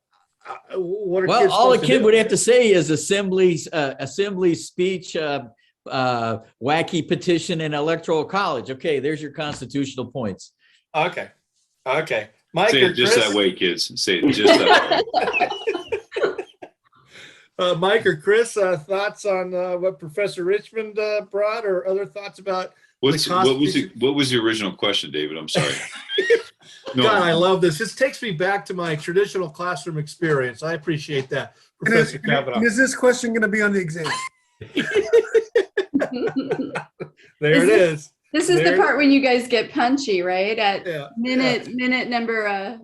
what are kids all a supposed to kid do? would have to say is assembly speech, wacky petition, and electoral college. Okay, there's your constitutional points. Okay. Mike, say it just Chris? that way, kids. Say it just that way. Mike or Chris, thoughts on what Professor Richmond brought, or other thoughts about what was the original question, David? I'm sorry. No. God, I love this. This takes me back to my traditional classroom experience. I appreciate that, Professor Kavanaugh. Is this question going to be on the exam? There it is. This is the part when you guys get punchy, right? At minute number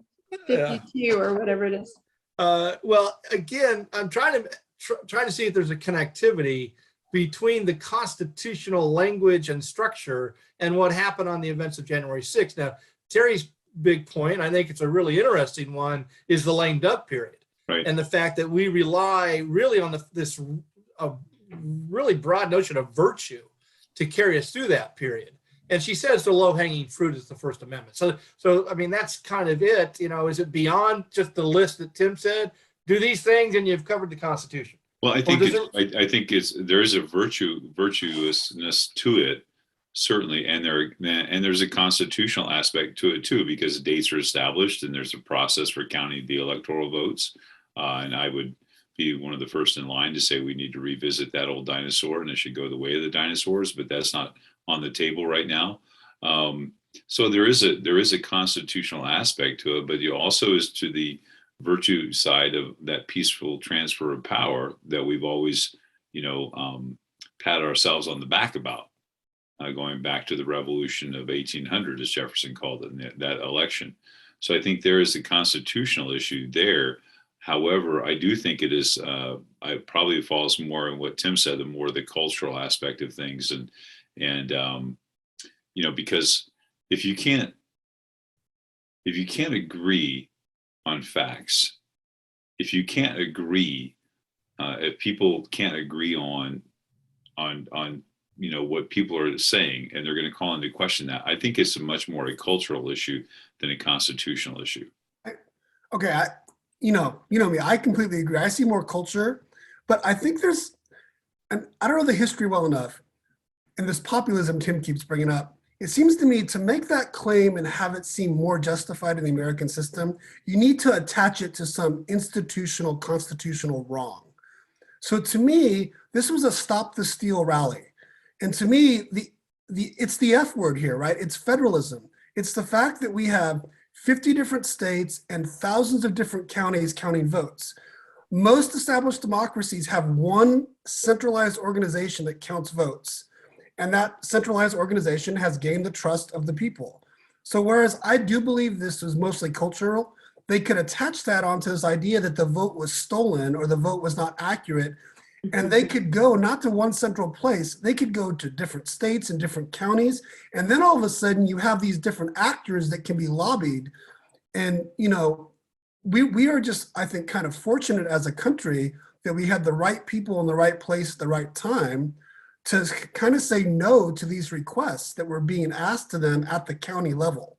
52 or whatever it is. Well, again, I'm trying to see if there's a connectivity between the constitutional language and structure and what happened on the events of January 6th. Now, Terry's big point, I think it's a really interesting one, is the lame duck period. Right. And the fact that we rely really on this really broad notion of virtue to carry us through that period. And she says the low-hanging fruit is the First Amendment. So I mean, that's kind of it. Is it beyond just the list that Tim said? Do these things and you've covered the Constitution. Well, I think there is a virtuousness to it, certainly, and there's a constitutional aspect to it too, because dates are established and there's a process for counting the electoral votes. And I would be one of the first in line to say we need to revisit that old dinosaur and it should go the way of the dinosaurs, but that's not on the table right now. So there is a constitutional aspect to it, but you also is to the virtue side of that peaceful transfer of power that we've always, pat ourselves on the back about, going back to the revolution of 1800, as Jefferson called it, in that election. So I think there is a constitutional issue there. However, I do think it is, it probably falls more in what Tim said, the more the cultural aspect of things. And because if you can't agree on facts, if you can't agree, if people can't agree on what people are saying, and they're going to call into question that, I think it's much more a cultural issue than a constitutional issue. Okay, you know me, I completely agree. I see more culture, but I think there's, and I don't know the history well enough, and this populism Tim keeps bringing up, it seems to me to make that claim and have it seem more justified in the American system, you need to attach it to some institutional, constitutional wrong. So to me, this was a stop the steal rally. And to me, it's the F word here, right? It's federalism. It's the fact that we have 50 different states and thousands of different counties counting votes. Most established democracies have one centralized organization that counts votes. And that centralized organization has gained the trust of the people. So whereas I do believe this was mostly cultural, they could attach that onto this idea that the vote was stolen or the vote was not accurate. And they could go not to one central place, they could go to different states and different counties. And then all of a sudden you have these different actors that can be lobbied. And, we are just, I think, kind of fortunate as a country that we had the right people in the right place at the right time to kind of say no to these requests that were being asked to them at the county level.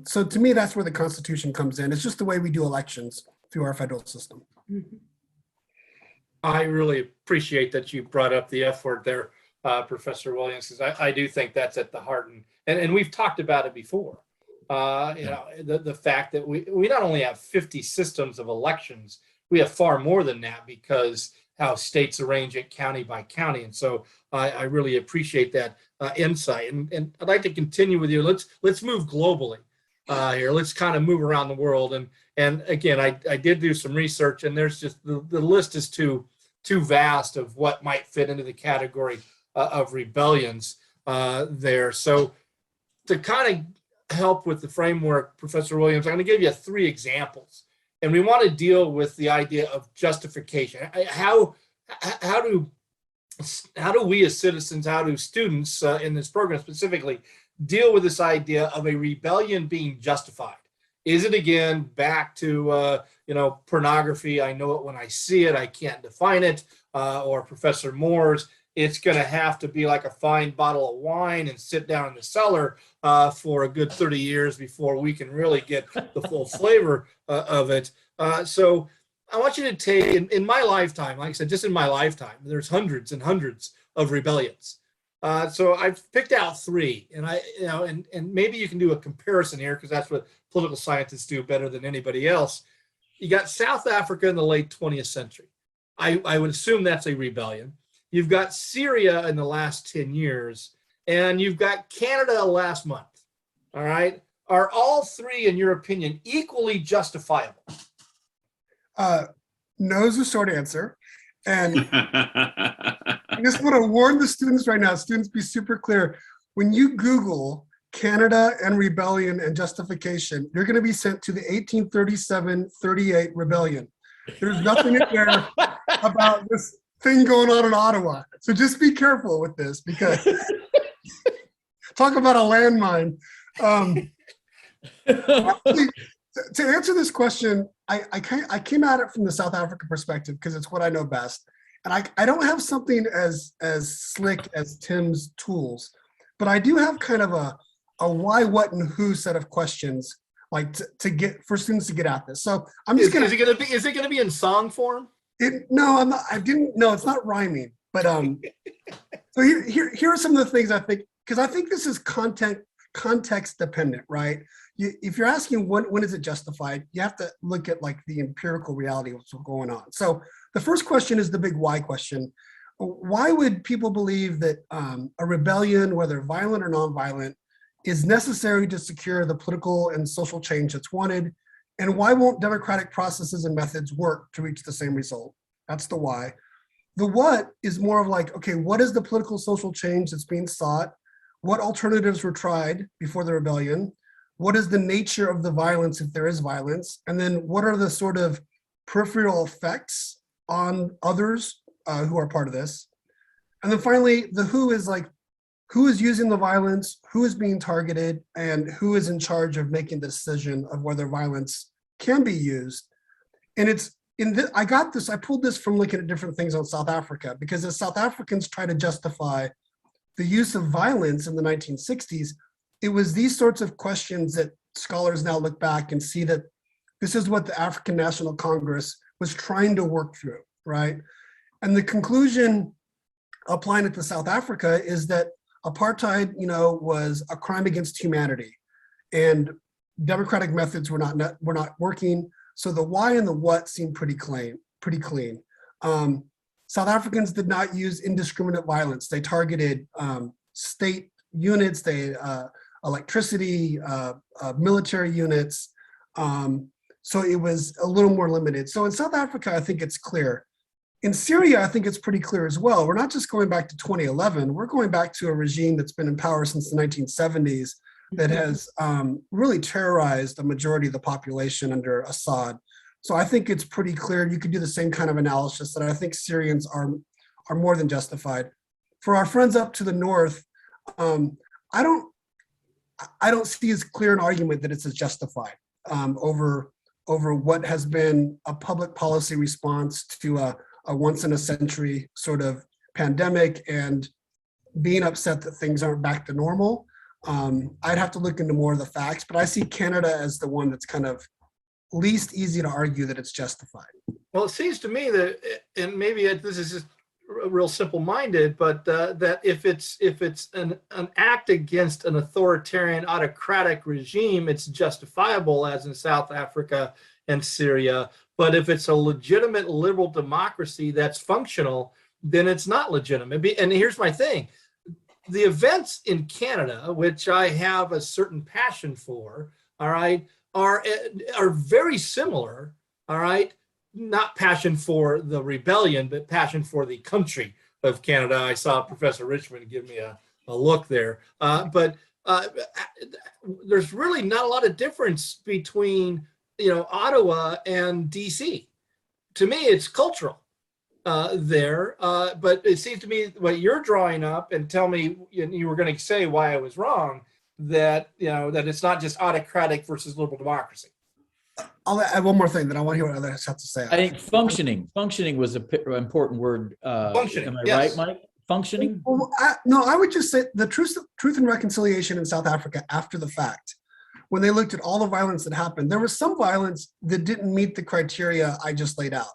So to me, that's where the Constitution comes in. It's just the way we do elections through our federal system. I really appreciate that you brought up the F word there, Professor Williams, because I do think that's at the heart. And we've talked about it before. The fact that we not only have 50 systems of elections, we have far more than that because how states arrange it county by county. And so I really appreciate that insight. And I'd like to continue with you. Let's move globally here. Let's kind of move around the world. And again, I did do some research, and there's just the list is too vast of what might fit into the category of rebellions there. So to kind of help with the framework, Professor Williams, I'm going to give you 3 examples. And we want to deal with the idea of justification. How do we as citizens, how do students in this program specifically deal with this idea of a rebellion being justified? Is it again back to pornography? I know it when I see it. I can't define it. Or Professor Moore's, it's going to have to be like a fine bottle of wine and sit down in the cellar for a good 30 years before we can really get the full flavor of it. So I want you to take, in my lifetime, like I said, just in my lifetime, there's hundreds and hundreds of rebellions. So I've picked out 3, and and maybe you can do a comparison here because that's what political scientists do better than anybody else. You got South Africa in the late 20th century. I would assume that's a rebellion. You've got Syria in the last 10 years, and you've got Canada last month. All right. Are all 3, in your opinion, equally justifiable? No is the short answer. And I just want to warn the students right now, students, be super clear. When you Google Canada and rebellion and justification, you're going to be sent to the 1837-38 rebellion. There's nothing in there about this thing going on in Ottawa. So just be careful with this, because talk about a landmine. Actually, to answer this question, I came at it from the South African perspective because it's what I know best. And I don't have something as slick as Tim's tools, but I do have kind of a why, what, and who set of questions, like to get for students to get at this. So I'm just gonna. Is it gonna be in song form? No, I'm not. No, it's not rhyming. But so here are some of the things I think, because I think this is context dependent, right? if you're asking when is it justified, you have to look at like the empirical reality of what's going on. So the first question is the big why question. Why would people believe that a rebellion, whether violent or nonviolent, is necessary to secure the political and social change that's wanted? And why won't democratic processes and methods work to reach the same result? That's the why. The what is more of like, okay, what is the political social change that's being sought? What alternatives were tried before the rebellion? What is the nature of the violence if there is violence? And then what are the sort of peripheral effects on others who are part of this? And then finally, the who is like, who is using the violence, who is being targeted, and who is in charge of making the decision of whether violence can be used. And it's I pulled this from looking at different things on South Africa, because as South Africans try to justify the use of violence in the 1960s, it was these sorts of questions that scholars now look back and see that this is what the African National Congress was trying to work through, right? And the conclusion applying it to South Africa is that apartheid, was a crime against humanity, and democratic methods were not working. So the why and the what seemed pretty clean. South Africans did not use indiscriminate violence. They targeted state units, electricity, military units. So it was a little more limited. So in South Africa, I think it's clear. In Syria, I think it's pretty clear as well. We're not just going back to 2011. We're going back to a regime that's been in power since the 1970s that has really terrorized the majority of the population under Assad. So I think it's pretty clear. You could do the same kind of analysis that I think Syrians are more than justified. For our friends up to the north, I don't see as clear an argument that it's as justified over what has been a public policy response to a once in a century sort of pandemic and being upset that things aren't back to normal. I'd have to look into more of the facts, but I see Canada as the one that's kind of least easy to argue that it's justified. Well, it seems to me that, and maybe this is just real simple-minded, but that if it's an act against an authoritarian autocratic regime, it's justifiable, as in South Africa and Syria. But if it's a legitimate liberal democracy that's functional, then it's not legitimate. And here's my thing. The events in Canada, which I have a certain passion for, all right, are very similar, all right, not passion for the rebellion, but passion for the country of Canada. I saw Professor Richmond give me a look there. But there's really not a lot of difference between, Ottawa and DC. To me, it's cultural there. But it seems to me what you're drawing up, and tell me, you were going to say why I was wrong, that, that it's not just autocratic versus liberal democracy. I'll add one more thing that I want to hear what others have to say. I think functioning was an important word. Functioning, am I yes. right, Mike? Functioning? Well, I would just say the Truth and Reconciliation in South Africa after the fact, when they looked at all the violence that happened, there was some violence that didn't meet the criteria I just laid out.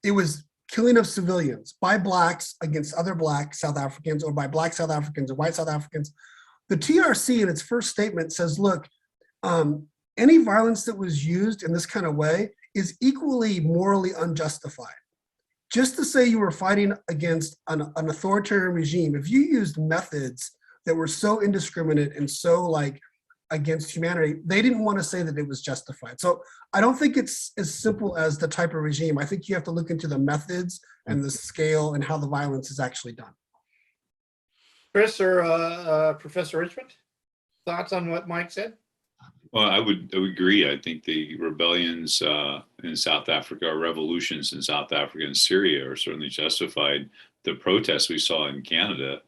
It was killing of civilians by Blacks against other Black South Africans, or by Black South Africans and white South Africans. The TRC in its first statement says, look, any violence that was used in this kind of way is equally morally unjustified. Just to say you were fighting against an authoritarian regime, if you used methods that were so indiscriminate and so against humanity, they didn't want to say that it was justified. So I don't think it's as simple as the type of regime. I think you have to look into the methods and the scale and how the violence is actually done. Chris or Professor Richmond, thoughts on what Mike said? Well, I would agree. I think the rebellions in South Africa, or revolutions in South Africa and Syria, are certainly justified. The protests we saw in Canada,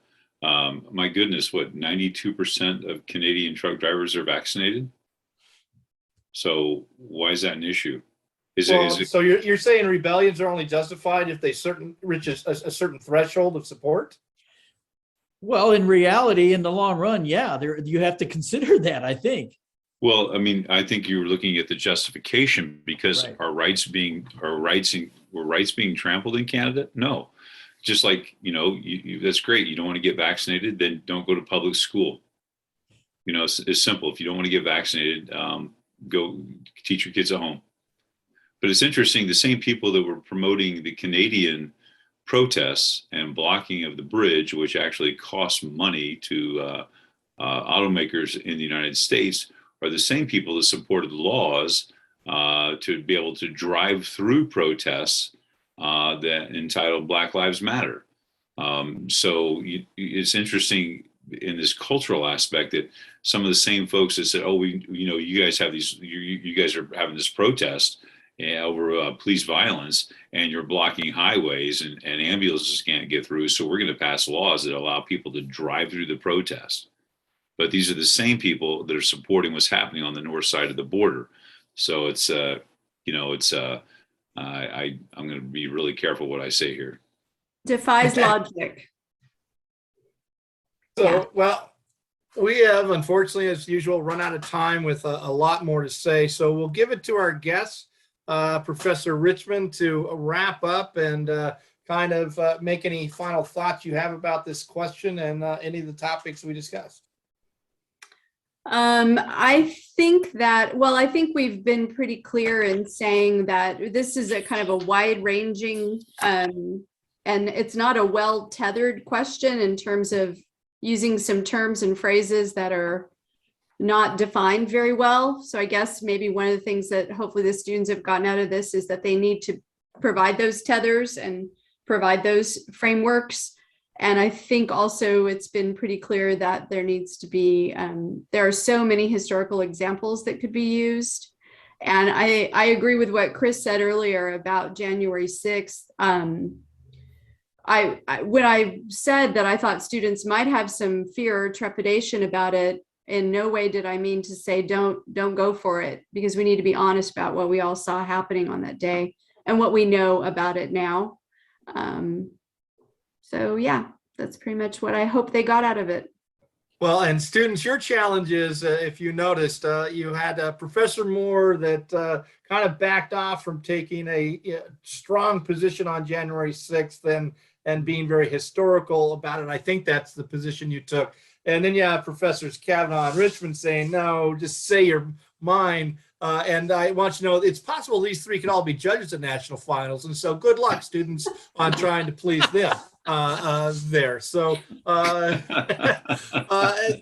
my goodness, 92% of Canadian truck drivers are vaccinated? So why is that an issue? So you're saying rebellions are only justified if they reach a certain threshold of support? Well, in reality, in the long run, yeah, you have to consider that, I think. Well, I mean, I think you were looking at the justification, because Right. were rights being trampled in Canada? No. Just like, that's great. You don't want to get vaccinated, then don't go to public school. You know, it's simple. If you don't want to get vaccinated, go teach your kids at home. But it's interesting, the same people that were promoting the Canadian protests and blocking of the bridge, which actually cost money to automakers in the United States, are the same people that supported laws to be able to drive through protests that entitled Black Lives Matter. So it's interesting in this cultural aspect that some of the same folks that said, "Oh, you guys have these, you guys are having this protest over police violence, and you're blocking highways, and ambulances can't get through. So we're going to pass laws that allow people to drive through the protest." But these are the same people that are supporting what's happening on the north side of the border. So it's, I'm going to be really careful what I say here. Defies logic. So, Yeah. well, we have, unfortunately, as usual, run out of time with a lot more to say. So we'll give it to our guest, Professor Richmond, to wrap up and kind of make any final thoughts you have about this question and any of the topics we discussed. I think that, well, I think we've been pretty clear in saying that this is a kind of a wide-ranging, and it's not a well-tethered question in terms of using some terms and phrases that are not defined very well. So I guess maybe one of the things that hopefully the students have gotten out of this is that they need to provide those tethers and provide those frameworks. And I think also it's been pretty clear that there needs to be, there are so many historical examples that could be used. And I agree with what Chris said earlier about January 6th. When I said that I thought students might have some fear or trepidation about it, in no way did I mean to say don't go for it, because we need to be honest about what we all saw happening on that day and what we know about it now. So yeah, that's pretty much what I hope they got out of it. Well, and students, your challenge is, if you noticed, you had Professor Moore that kind of backed off from taking a strong position on January 6th and being very historical about it. I think that's the position you took. And then you have Professors Kavanaugh and Richmond saying, no, just say your mind. And I want you to know it's possible these three could all be judges at national finals. And so good luck, students, on trying to please them there. So,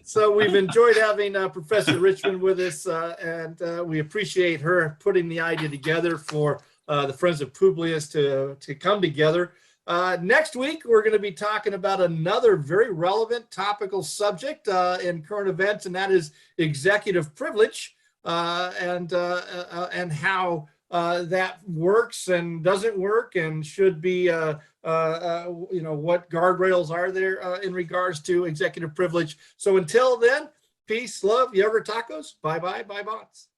so we've enjoyed having Professor Richmond with us, and we appreciate her putting the idea together for the Friends of Publius to come together. Next week, we're going to be talking about another very relevant topical subject in current events, and that is executive privilege and how that works and doesn't work and should be, what guardrails are there in regards to executive privilege. So until then, peace, love, Yoga tacos, bye-bye, bye-bots.